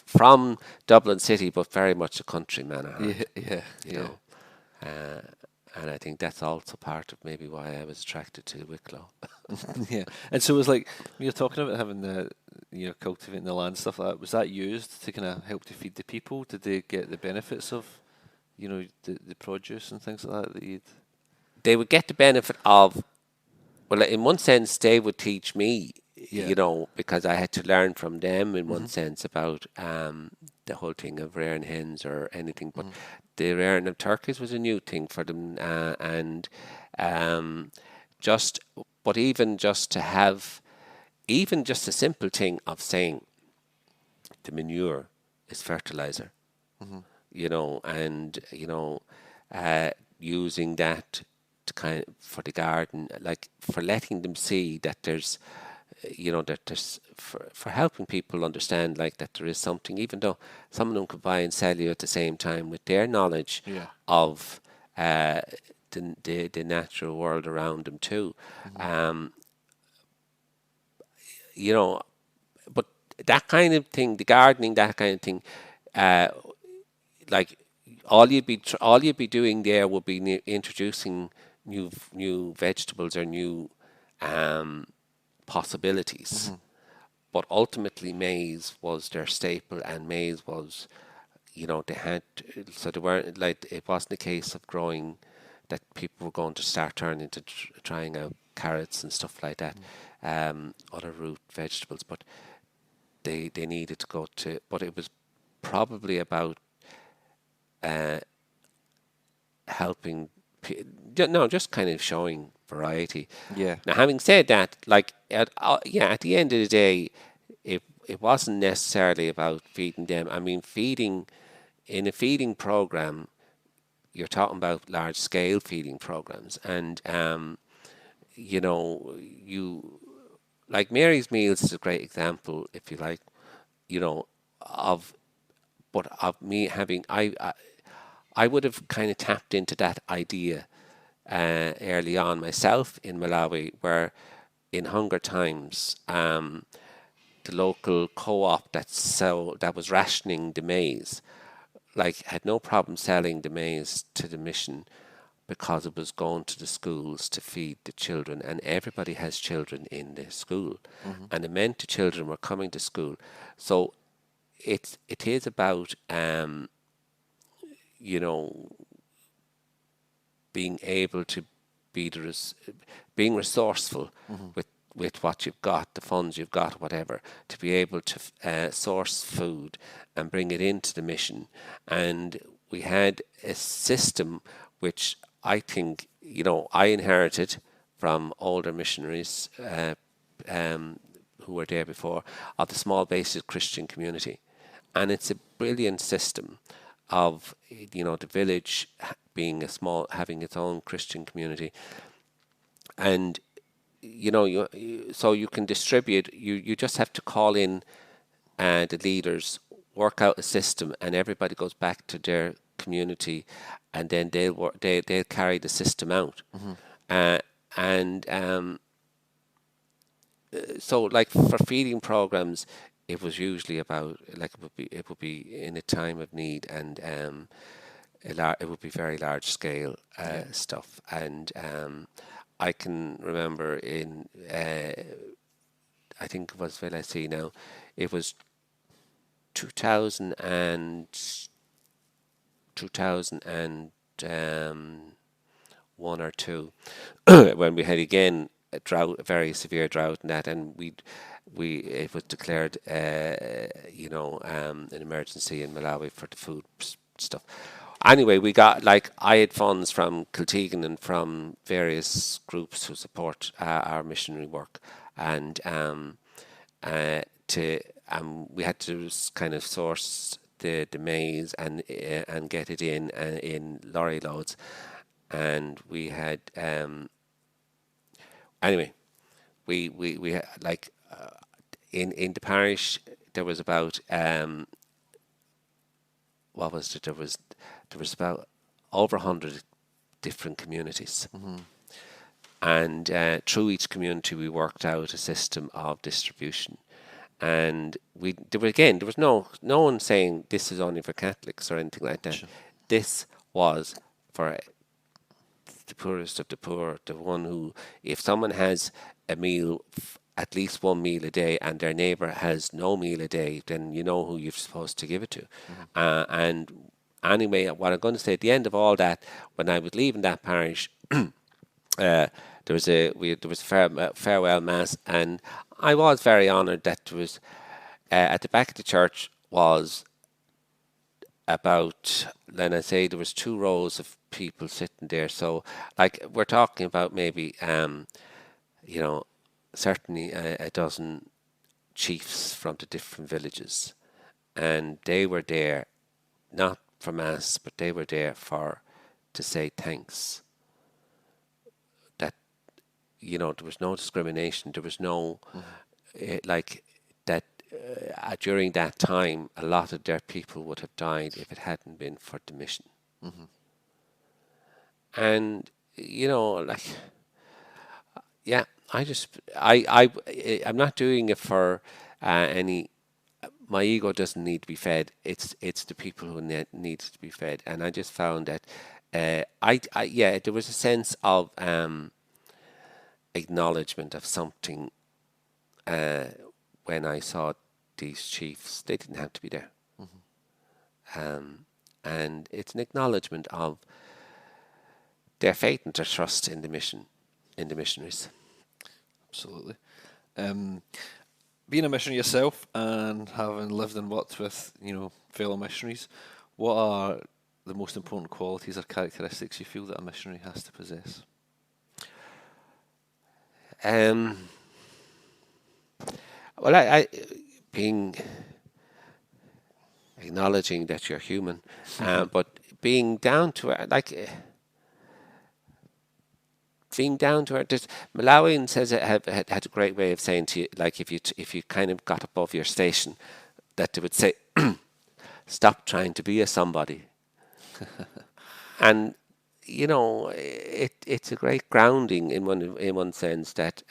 from Dublin City, but very much a countryman at heart. You know, uh, and I think that's also part of maybe why I was attracted to Wicklow. Yeah, and so it was like when you're talking about having cultivating the land, stuff like that. Was that used to kind of help to feed the people? Did they get the benefits of the produce and things like that you'd? They would get the benefit of, well, in one sense, they would teach me, because I had to learn from them in one sense about the whole thing of rearing hens or anything. But the rearing of turkeys was a new thing for them, and just, but even just to have, even just a simple thing of saying the manure is fertilizer, and using that to kind of, for the garden, like for letting them see that there's that there's for helping people understand like that there is something, even though some of them could buy and sell you at the same time with their knowledge of the natural world around them too. But that kind of thing, the gardening, that kind of thing, like all you'd be doing there would be introducing new vegetables or new possibilities. But ultimately, maize was their staple, and maize was, they had so they weren't like, it wasn't a case of growing that people were going to start turning to trying out carrots and stuff like that, other root vegetables, but they needed to go to, but it was probably about helping, just kind of showing variety. Yeah. Now, having said that, like at the end of the day, it wasn't necessarily about feeding them. I mean, in a feeding program, you're talking about large scale feeding programs, and you like Mary's Meals is a great example, if you like, of me having I would have kind of tapped into that idea early on myself in Malawi, where in hunger times, the local co-op that was rationing the maize, like had no problem selling the maize to the mission because it was going to the schools to feed the children, and everybody has children in the school, and it meant the children were coming to school. So it is about being able to being resourceful with what you've got, the funds you've got, whatever, to be able to source food and bring it into the mission. And we had a system which I think, I inherited from older missionaries who were there before, of the small basic Christian community. And it's a brilliant system of, the village being having its own Christian community. And so you can distribute. You just have to call in the leaders, work out a system, and everybody goes back to their community, and then they'll carry the system out. Uh, and So like for feeding programs, it was usually about like it would be in a time of need, and it would be very large scale stuff. And I can remember in I think it was VLSE now, it was 2000 and 2001 or two when we had again a drought, a very severe drought, and that, and it was declared, an emergency in Malawi for the food stuff. Anyway, we got like I had funds from Kiltegan and from various groups who support our missionary work, and we had to kind of source the maize and get it in lorry loads, and we had anyway, we had, like in the parish there was about what was it? There was about over 100 different communities, and through each community we worked out a system of distribution. And there was no one saying this is only for Catholics or anything like that. Sure. This was for the poorest of the poor, the one who, if someone has a meal, at least one meal a day, and their neighbour has no meal a day, then you know who you're supposed to give it to. And anyway, what I'm going to say at the end of all that, when I was leaving that parish, there was a farewell mass, and I was very honoured that there was at the back of the church was about, then I say there was 2 rows of people sitting there. So like we're talking about maybe certainly a dozen chiefs from the different villages, and they were there not for mass, but they were there to say thanks. That there was no discrimination. There was no like that. During that time, a lot of their people would have died if it hadn't been for the mission. And like, yeah, I'm not doing it for any. My ego doesn't need to be fed. It's the people who need to be fed. And I just found that there was a sense of acknowledgement of something when I saw these chiefs. They didn't have to be there. And it's an acknowledgement of their faith and their trust in the mission, in the missionaries. Absolutely. Being a missionary yourself and having lived and worked with fellow missionaries, what are the most important qualities or characteristics you feel that a missionary has to possess? Well, I being acknowledging that you're human, but being down to it, being down to earth. Malawian says it had a great way of saying to you, like if you kind of got above your station, that they would say, "Stop trying to be a somebody," and it's a great grounding in one sense that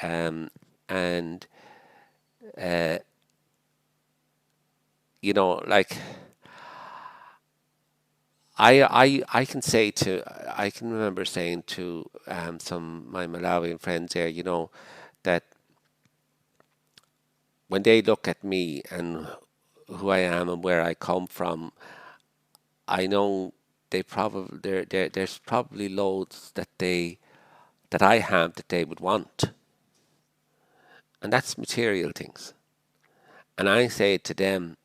like. I can remember saying to some my Malawian friends there, that when they look at me and who I am and where I come from, I know there's probably loads that I have that they would want, and that's material things. And I say to them,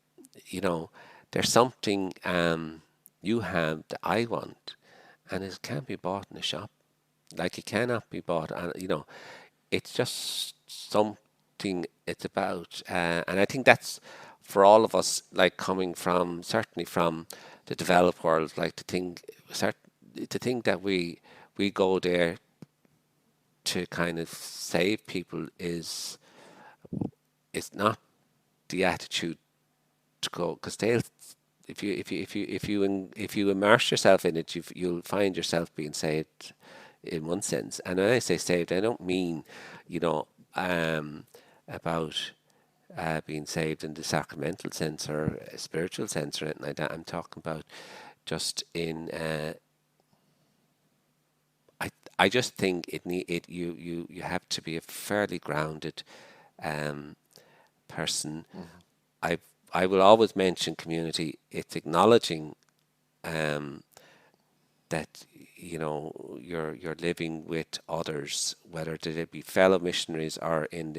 there's something you have that I want, and it can't be bought in a shop. Like it cannot be bought, and it's just something. It's about, and I think that's for all of us, like coming from certainly from the developed world, like to think that we go there to kind of save people is not the attitude to go, because they'll, if you immerse yourself in it, you'll find yourself being saved in one sense. And when I say saved, I don't mean, you know, about being saved in the sacramental sense or a spiritual sense or anything like that. I'm talking about just in. I just think you have to be a fairly grounded person. I will always mention community. It's acknowledging that, you know, you're living with others, whether they be fellow missionaries or in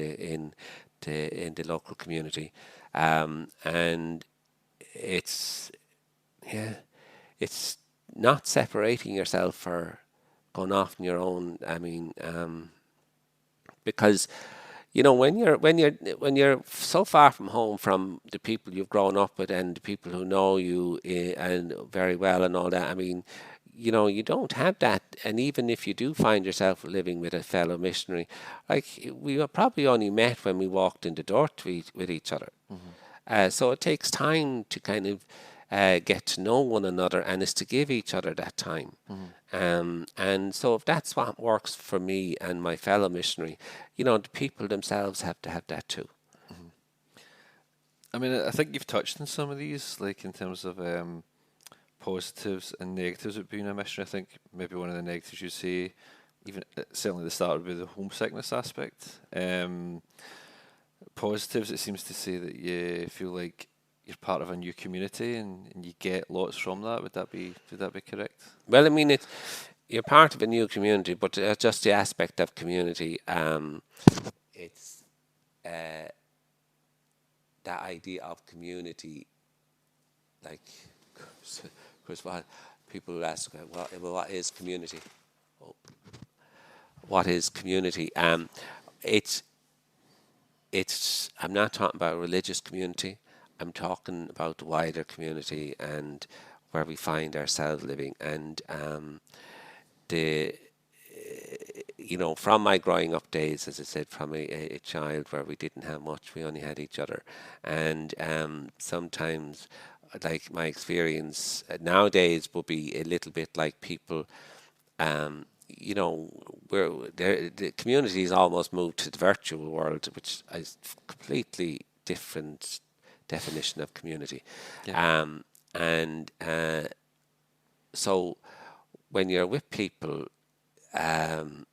the local community, and it's it's not separating yourself or going off on your own. I mean, because, you know, when you're so far from home, from the people you've grown up with and the people who know you and very well and all that, I mean, you know, you don't have that. And even if you do find yourself living with a fellow missionary, like, we probably only met when we walked in the door with each other. So it takes time to kind of get to know one another, and is to give each other that time. And so if that's what works for me and my fellow missionary, you know, the people themselves have to have that too. I mean, I think you've touched on some of these, like in terms of positives and negatives of being a missionary. I think maybe one of the negatives you say, even certainly at the start, would be the homesickness aspect. Positives, it seems to say that you feel like you're part of a new community and you get lots from that. Would that be correct? Well, I mean, you're part of a new community, but just the aspect of community, it's that idea of community, like, because what people ask, what is community? What is community? It's. I'm not talking about a religious community. I'm talking about the wider community and where we find ourselves living. And you know, from my growing up days, as I said, from a child where we didn't have much, we only had each other. And sometimes, like, my experience nowadays would be a little bit like people, you know, where the communities almost moved to the virtual world, which is completely different definition of community. Yeah. And so when you're with people and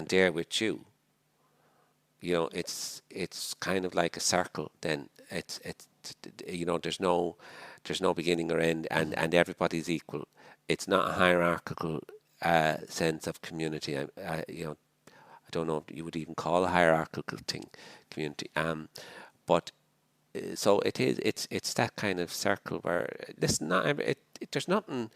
they're with you, you know, it's kind of like a circle. Then it's you know, there's no beginning or end, and everybody's equal. It's not a hierarchical sense of community. You know, I don't know if you would even call a hierarchical thing community. But so it is. It's that kind of circle where, listen, there's nothing,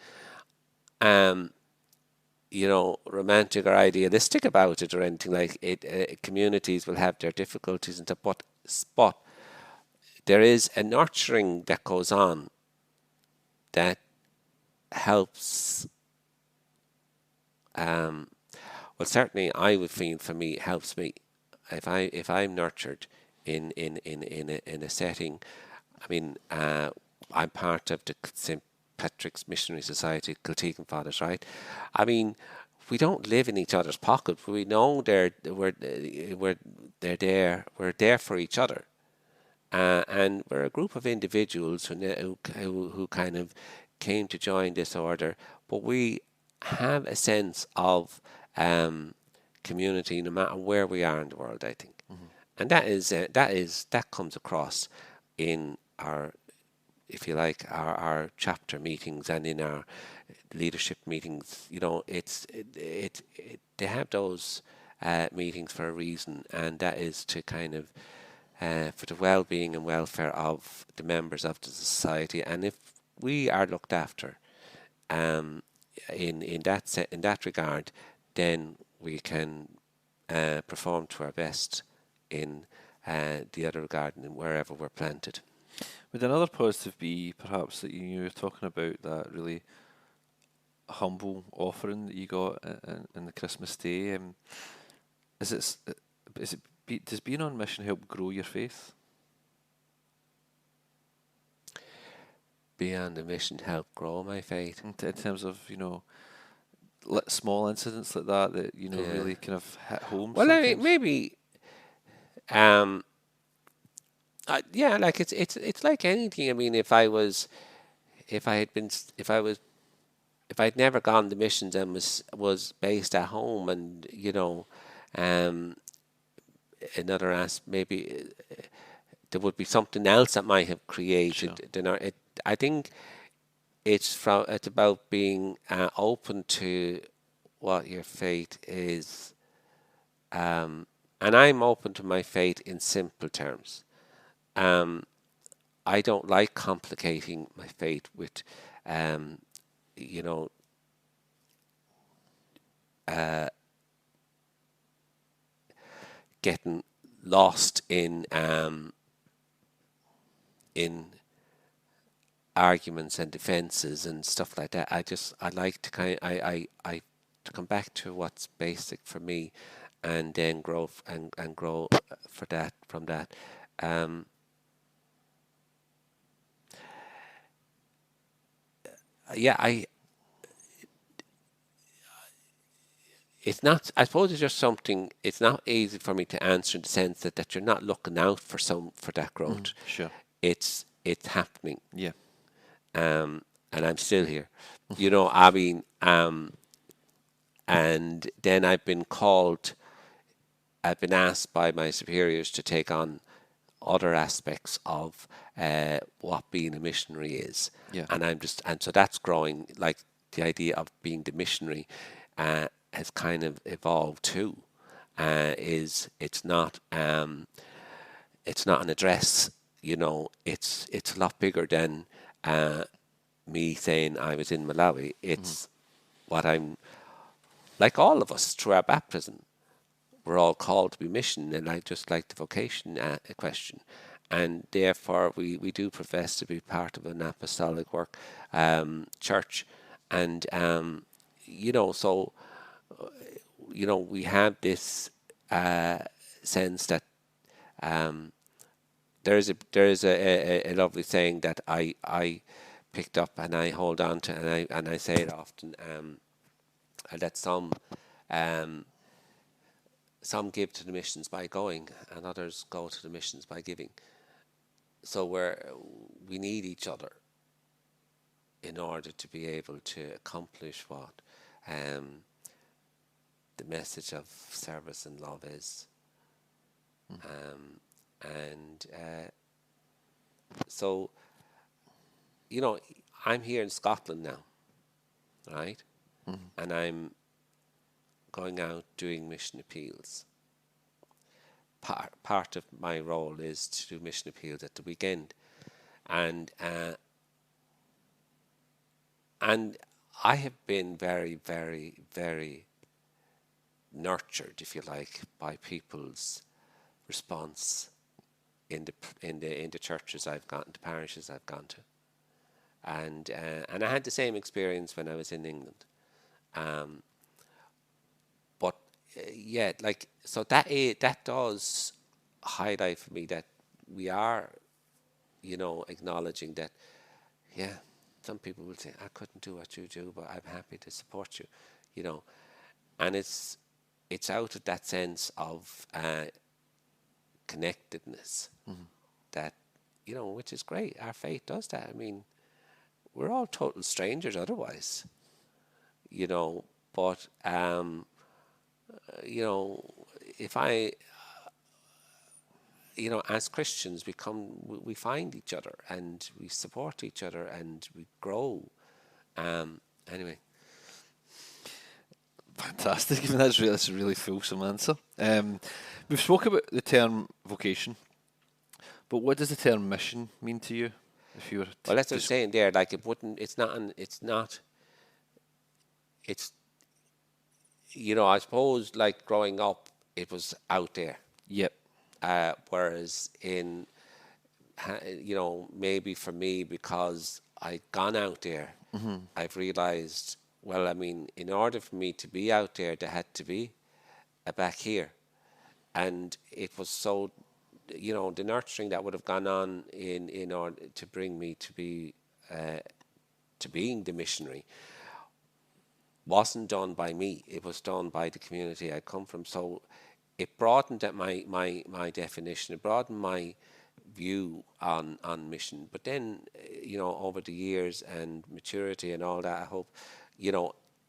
you know, romantic or idealistic about it or anything like it. Communities will have their difficulties and stuff, but there is a nurturing that goes on that helps. Well, certainly, I would feel, for me, it helps me if I'm nurtured in a setting. I mean, I'm part of the St. Patrick's Missionary Society, Kiltegan Fathers, right? I mean, we don't live in each other's pocket, but we know they're there. We're there for each other, and we're a group of individuals who kind of came to join this order, but we have a sense of community no matter where we are in the world, I think. And that comes across in our, if you like, our chapter meetings and in our leadership meetings. You know, they have those meetings for a reason, and that is to kind of for the well-being and welfare of the members of the society. And if we are looked after in that regard, then we can perform to our best in the other garden, wherever we're planted. Would another positive be perhaps that you were talking about, that really humble offering that you got in the Christmas day. Is it? Does being on mission help grow your faith? Being on the mission help grow my faith. In terms of, small incidents like that really kind of hit home. Well, I sometimes. mean, maybe, yeah, like it's like anything. I mean, if I'd never gone to missions and was based at home, and another maybe there would be something else that might have created. Sure. I think it's about being open to what your faith is, and I'm open to my faith in simple terms. I don't like complicating my faith with, getting lost in arguments and defenses and stuff like that. I like to I to come back to what's basic for me, and then grow and grow from that. Yeah, it's not. I suppose it's just something. It's not easy for me to answer in the sense that you're not looking out for that growth. Sure. It's happening. Yeah. And I'm still here. I mean, and then I've been asked by my superiors to take on other aspects of what being a missionary is. Yeah. And so that's growing. Like the idea of being the missionary has kind of evolved too. It's not an address. It's a lot bigger than me saying I was in Malawi. It's what I'm, like all of us through our baptism. We're all called to be mission, and I just like the vocation question. And therefore, we do profess to be part of an apostolic work church. And, so, we have this sense that there is a lovely saying that I picked up and I hold on to, and I say it often, that some give to the missions by going, and others go to the missions by giving. So we need each other in order to be able to accomplish what the message of service and love is. So, I'm here in Scotland now, right? And I'm going out doing mission appeals. Part of my role is to do mission appeals at the weekend, and I have been very, very, very nurtured, if you like, by people's response in the churches I've gone to, parishes I've gone to, and I had the same experience when I was in England. Yeah, like, so that does highlight for me that we are, acknowledging that, yeah, some people will say, I couldn't do what you do, but I'm happy to support you, and it's out of that sense of connectedness that, which is great. Our faith does that. I mean, we're all total strangers otherwise, but if as Christians we find each other and we support each other and we grow. Anyway. Fantastic. I mean, that's a really fulsome answer. We've spoke about the term vocation, but what does the term mission mean to you? If you were well, that's what I'm saying there. Like, I suppose, like, growing up, it was out there. Yep. Whereas maybe for me, because I'd gone out there, I've realised well, I mean, in order for me to be out there, there had to be a back here. And it was so, the nurturing that would have gone on in order to bring me to be to being the missionary wasn't done by me. It was done by the community I come from. So it broadened my definition. It broadened my view on mission. But then, over the years and maturity and all that, I hope,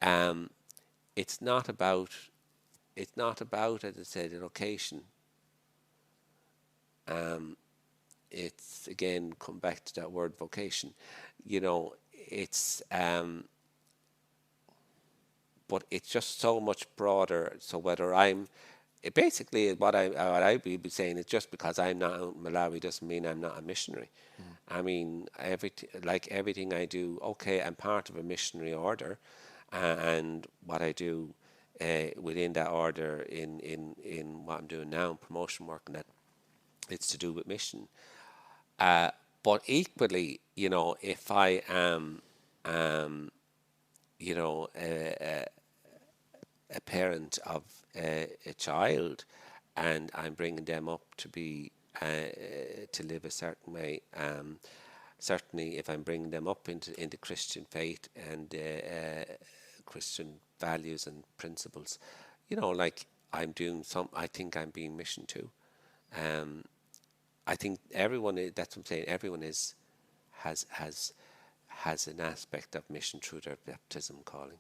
um, it's not about, as I said, the location. It's again come back to that word vocation. It's but it's just so much broader. So whether basically what I be saying is, just because I'm not out in Malawi doesn't mean I'm not a missionary. I mean, everything I do, okay, I'm part of a missionary order, and what I do within that order in what I'm doing now, promotion work, and that it's to do with mission. But equally, if I am, a parent of a child, and I'm bringing them up to be to live a certain way. Certainly, if I'm bringing them up into Christian faith and Christian values and principles, like I'm doing I think I'm being mission too. I think everyone that's what I'm saying. Everyone has an aspect of mission through their baptism calling.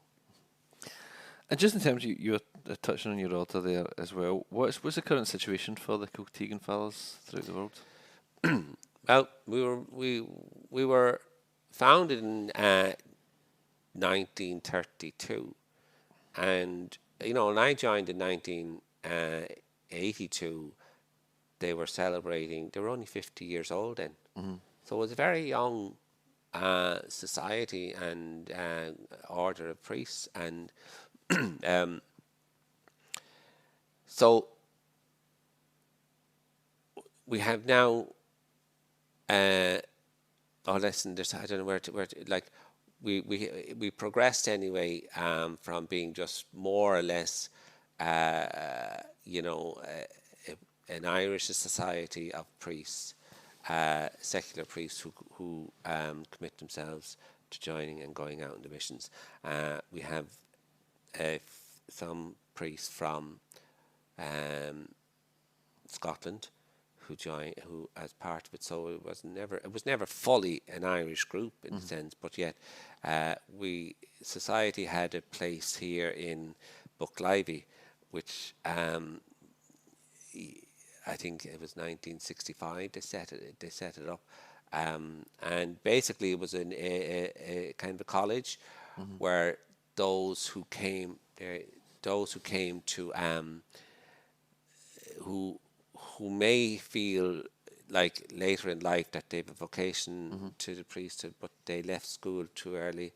And just in terms, you were touching on your altar there as well. What's the current situation for the Kiltegan Fathers throughout the world? Well, we were founded in 1932, and when I joined in 1982, they were celebrating. They were only 50 years old then, so it was a very young society and order of priests, and so we have now. Listen, I don't know where to like. We progressed anyway from being just more or less, an Irish society of priests, secular priests who commit themselves to joining and going out in the missions. We have some priests from Scotland who joined, who as part of it. So it was never fully an Irish group in a sense, but yet society had a place here in Bucklivy, which I think it was 1965 they set it up, and basically it was a kind of a college where those who came to who may feel like later in life that they have a vocation to the priesthood, but they left school too early,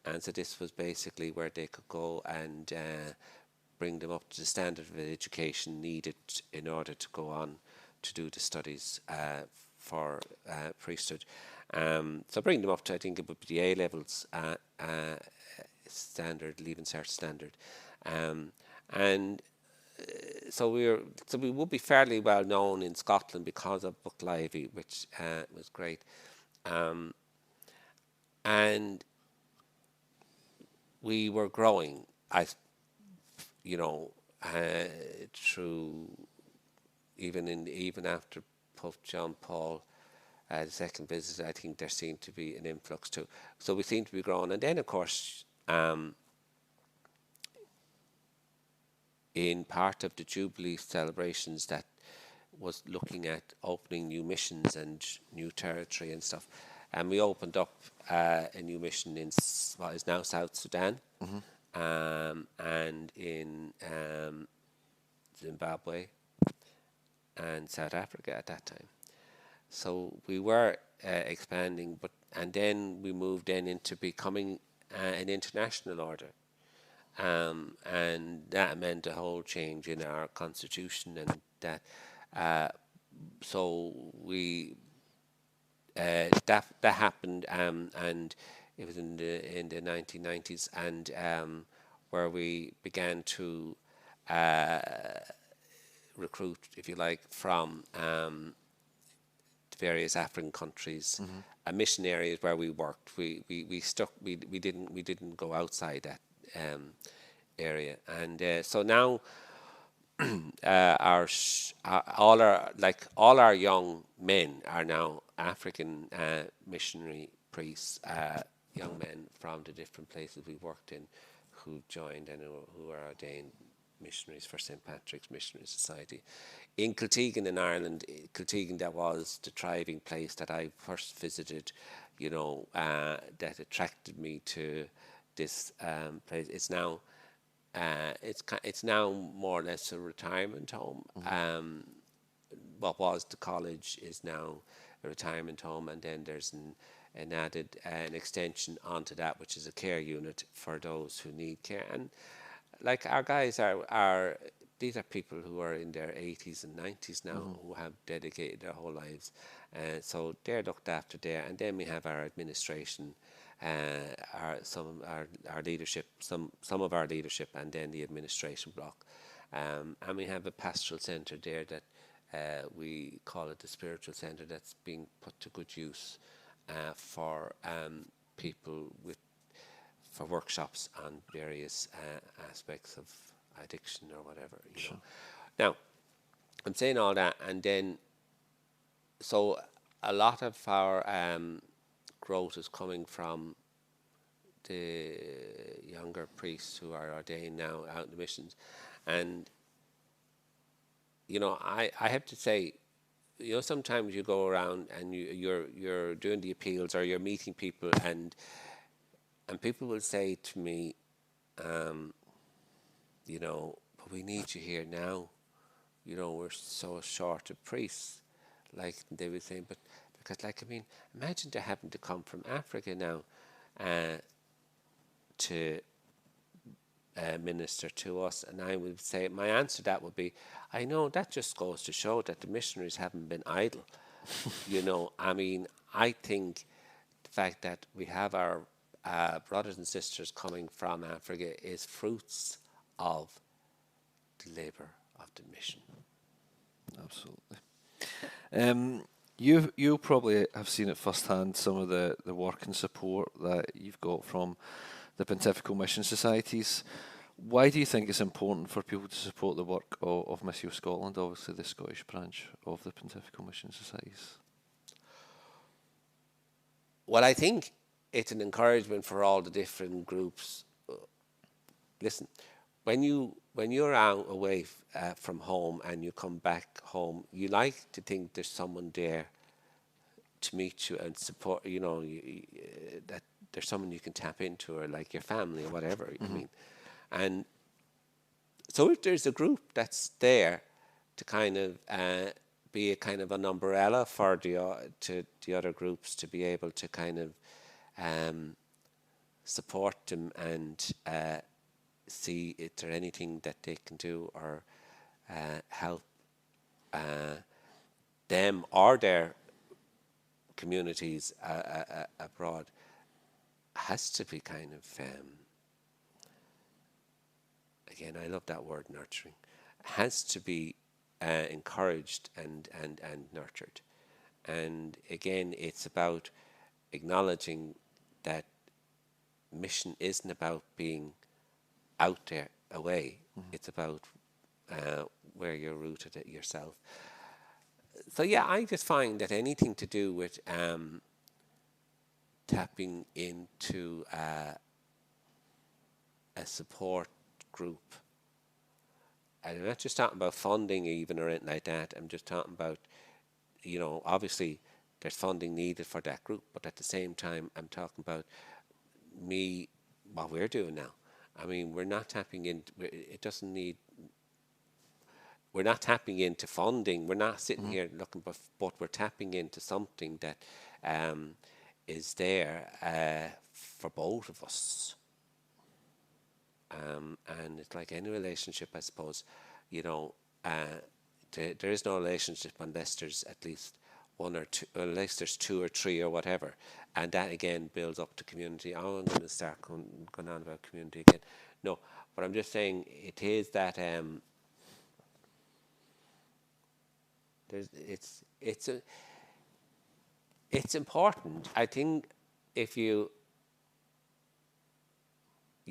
and so this was basically where they could go and bring them up to the standard of education needed in order to go on to do the studies for priesthood. So bring them up to, I think it would be the A levels standard, leaving cert standard, and. So we would be fairly well known in Scotland because of Bucklivy, which was great, and we were growing, through even after Pope John Paul the second visit. I think there seemed to be an influx too. So we seemed to be growing, and then of course. In part of the Jubilee celebrations that was looking at opening new missions and new territory and stuff. And we opened up a new mission in what is now South Sudan, and in Zimbabwe and South Africa at that time. So we were expanding, and then we moved into becoming an international order. And that meant a whole change in our constitution, and that so we that happened, and It was in the 1990s, and where we began to recruit, if you like, from various African countries. A missionary is where we worked. We stuck. We didn't go outside that area, and so now all our young men are now African missionary priests, young men from the different places we worked in, who joined and who are ordained missionaries for St. Patrick's Missionary Society. In Kiltegan in Ireland, Kiltegan, that was the thriving place that I first visited, that attracted me to this place. It's now it's now more or less a retirement home. What was the college is now a retirement home, and then there's an added an extension onto that, which is a care unit for those who need care. And like our guys are these are people who are in their 80s and 90s now, who have dedicated their whole lives, so they're looked after there. And then we have our administration, our leadership, some of our leadership, and then the administration block, and we have a pastoral centre there that we call it the spiritual centre, that's being put to good use for people for workshops on various aspects of addiction or whatever. Sure. Now, I'm saying all that, and then so a lot of our growth is coming from the younger priests who are ordained now out in the missions. And I have to say, sometimes you go around and you're doing the appeals, or you're meeting people, and people will say to me, but we need you here now. We're so short of priests. Like they were saying, but because, imagine they're having to come from Africa now to minister to us. And I would say, my answer to that would be, I know that just goes to show that the missionaries haven't been idle. I think the fact that we have our brothers and sisters coming from Africa is fruits of the labour of the mission. Absolutely. You probably have seen it firsthand, some of the work and support that you've got from the Pontifical Mission Societies. Why do you think it's important for people to support the work of Missio Scotland, obviously the Scottish branch of the Pontifical Mission Societies? Well, I think it's an encouragement for all the different groups. Listen, when you're out away from home and you come back home, you like to think there's someone there to meet you and support. That there's someone you can tap into, or like your family or whatever. And so if there's a group that's there to kind of be a kind of an umbrella for the other groups, to be able to kind of support them and see if there's anything that they can do, or help them or their communities abroad, has to be kind of again, I love that word, nurturing, has to be encouraged and nurtured. And again, it's about acknowledging that mission isn't about being out there away. It's about where you're rooted at yourself. So yeah, I just find that anything to do with tapping into a support group, and I'm not just talking about funding even or anything like that. I'm just talking about, obviously there's funding needed for that group, but at the same time I'm talking about what we're doing now. We're not tapping into, we're not tapping into funding. We're not sitting here looking, but we're tapping into something that is there for both of us. And it's like any relationship, I suppose, there is no relationship unless there's at least one or two, unless there's two or three or whatever, and that again builds up the community. Oh, I'm going to start going on about community again. No, but I'm just saying it is that it's important. I think if you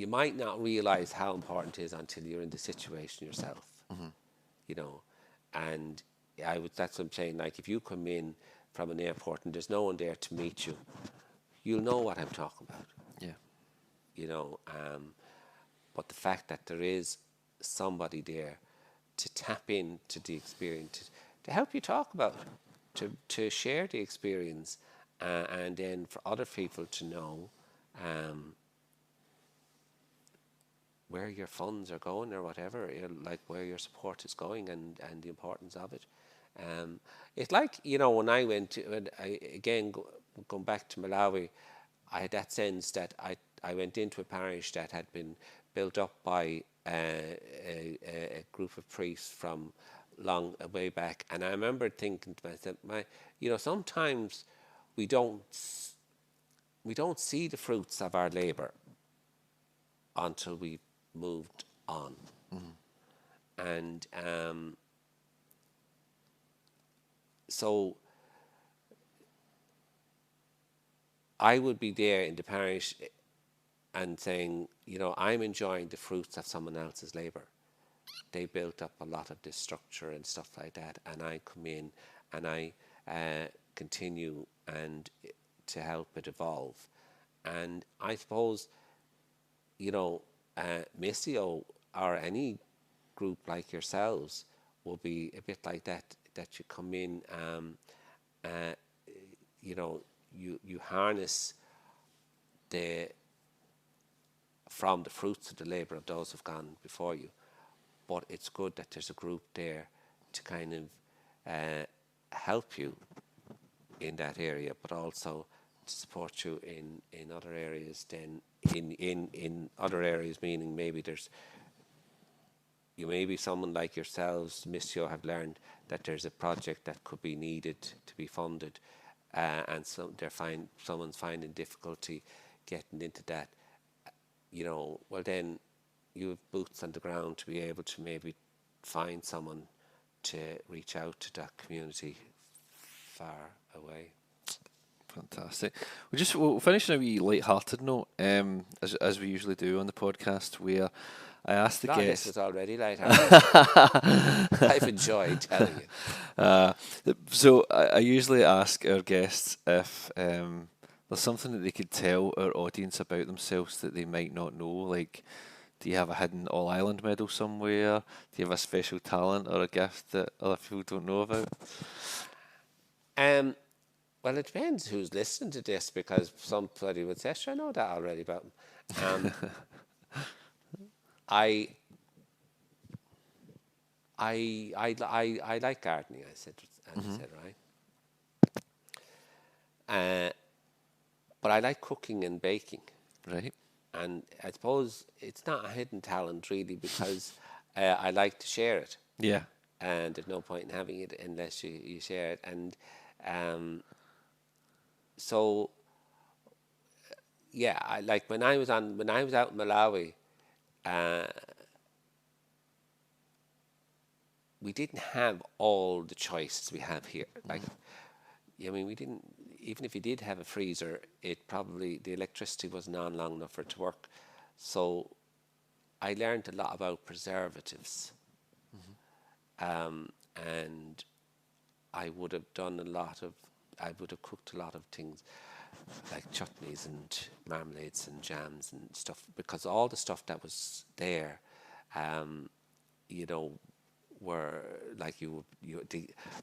might not realize how important it is until you're in the situation yourself, you know. And that's what I'm saying. Like if you come in from an airport and there's no one there to meet you, you'll know what I'm talking about. Yeah. You know, but the fact that there is somebody there to tap into the experience, to help you talk about it, to share the experience, and then for other people to know where your funds are going or whatever, like where your support is going and the importance of it. It's like, you know, when I went to, going back to Malawi, I had that sense that I went into a parish that had been built up by a group of priests from long way back, and I remember thinking to myself, you know, sometimes we don't see the fruits of our labour until we've moved on. And so I would be there in the parish and saying, you know, I'm enjoying the fruits of someone else's labour. They built up a lot of this structure and stuff like that, and I come in and I continue and to help it evolve. And I suppose, you know, Missio or any group like yourselves will be a bit like that you come in, you know, you harness from the fruits of the labour of those who've gone before you. But it's good that there's a group there to kind of help you in that area, but also to support you in other areas. Then in other areas, meaning maybe maybe someone like yourselves, Missio, have learned that there's a project that could be needed to be funded, and so someone's finding difficulty getting into that. You know, well then you have boots on the ground to be able to maybe find someone to reach out to that community far away. Fantastic. We'll finish on a wee light-hearted note, as we usually do on the podcast, where I asked the guests. This was already light-hearted. I've enjoyed telling you. So I usually ask our guests if there's something that they could tell our audience about themselves that they might not know. Like, do you have a hidden All-Ireland medal somewhere? Do you have a special talent or a gift that other people don't know about? Well, it depends who's listening to this, because somebody would say, "Sure, I know that already about him." I like gardening. I said, right. But I like cooking and baking. Right. And I suppose it's not a hidden talent really, because I like to share it. Yeah. And there's no point in having it unless you share it. And so yeah, I like when I was out in Malawi, we didn't have all the choices we have here. Like, I mean, we didn't. Even if you did have a freezer, the electricity wasn't on long enough for it to work. So I learned a lot about preservatives, and I would have cooked a lot of things like chutneys and marmalades and jams and stuff, because all the stuff that was there, you know, were like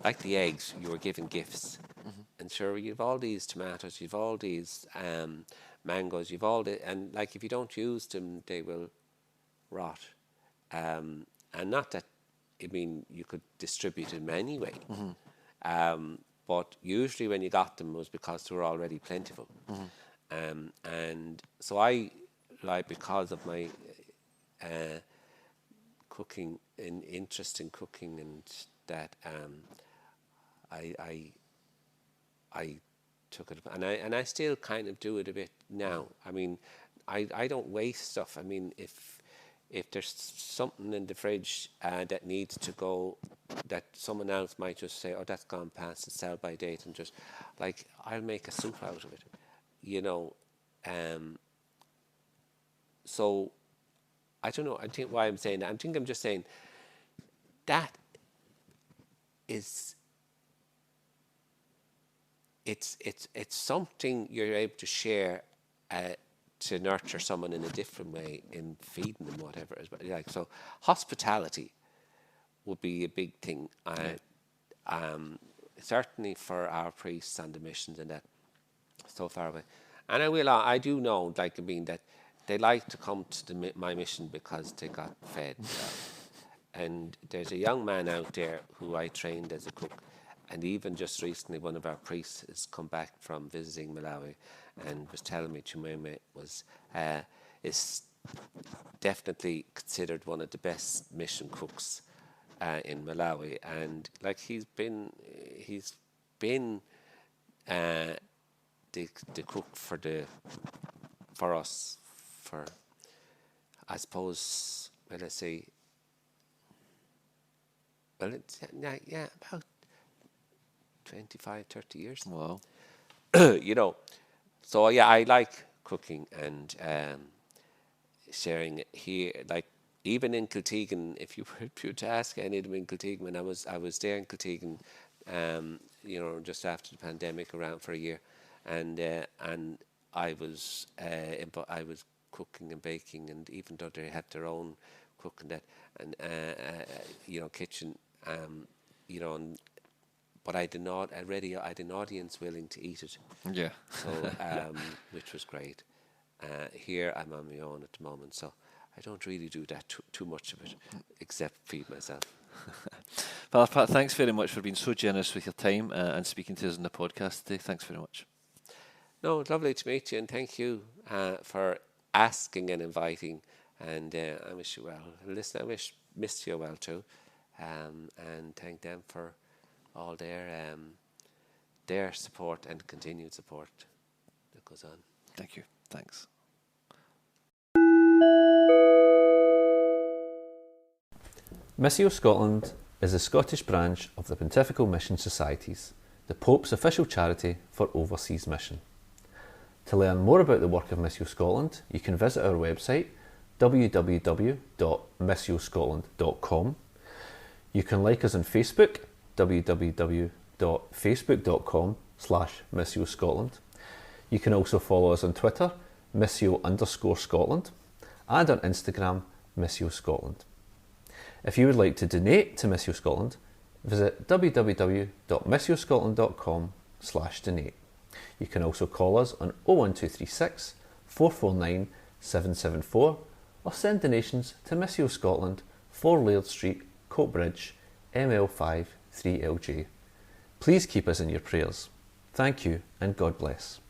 like the eggs, you were given gifts. And sure, you've all these tomatoes, you've all these mangoes, you've all and like if you don't use them, they will rot. And not that, I mean, you could distribute them anyway. But usually when you got them, it was because they were already plentiful. And so I, like, because of my cooking and interest in cooking and that, I I took it, and I still kind of do it a bit now. I mean, I don't waste stuff. I mean, if there's something in the fridge that needs to go, that someone else might just say, oh, that's gone past its sell by date, and just like, I'll make a soup out of it, you know. So I don't know. I think why I'm saying that. I think I'm just saying that is, it's something you're able to share to nurture someone in a different way, in feeding them, whatever. Like, so hospitality would be a big thing. Certainly for our priests and the missions and that, so far away. And I do know, like, I mean, that they like to come to my mission because they got fed. And there's a young man out there who I trained as a cook, and even just recently one of our priests has come back from visiting Malawi and was telling me Chimwemwe is definitely considered one of the best mission cooks in Malawi, and like he's been the cook for us for, I suppose, well, I say, well, it's, yeah, about 25, 30 years. Wow. You know, so yeah, I like cooking and sharing it here. Like, even in Kiltegan, if you were to ask any of them in Kiltegan, when I was there in Kiltegan, you know, just after the pandemic, around for a year, and I was cooking and baking, and even though they had their own cooking that and you know, kitchen, you know, but I had an audience willing to eat it. Yeah. So which was great. Here I'm on my own at the moment, so I don't really do that too much of it, except feed myself. Father Pat, thanks very much for being so generous with your time and speaking to us on the podcast today. Thanks very much. No, it's lovely to meet you, and thank you for asking and inviting. And I wish you well. Listen, I miss you well too, and thank them for all their support and continued support that goes on. Thank you. Thanks. Missio Scotland is the Scottish branch of the Pontifical Mission Societies, the Pope's official charity for overseas mission. To learn more about the work of Missio Scotland, you can visit our website www.missioscotland.com. You can like us on Facebook, www.facebook.com/Missio Scotland. You can also follow us on Twitter, Missio_Scotland, and on Instagram, Missio Scotland. If you would like to donate to Missio Scotland, visit www.missioscotland.com/donate. You can also call us on 01236 449 774 or send donations to Missio Scotland, 4 Lourdes Street, Coatbridge, ML5 3LJ. Please keep us in your prayers. Thank you and God bless.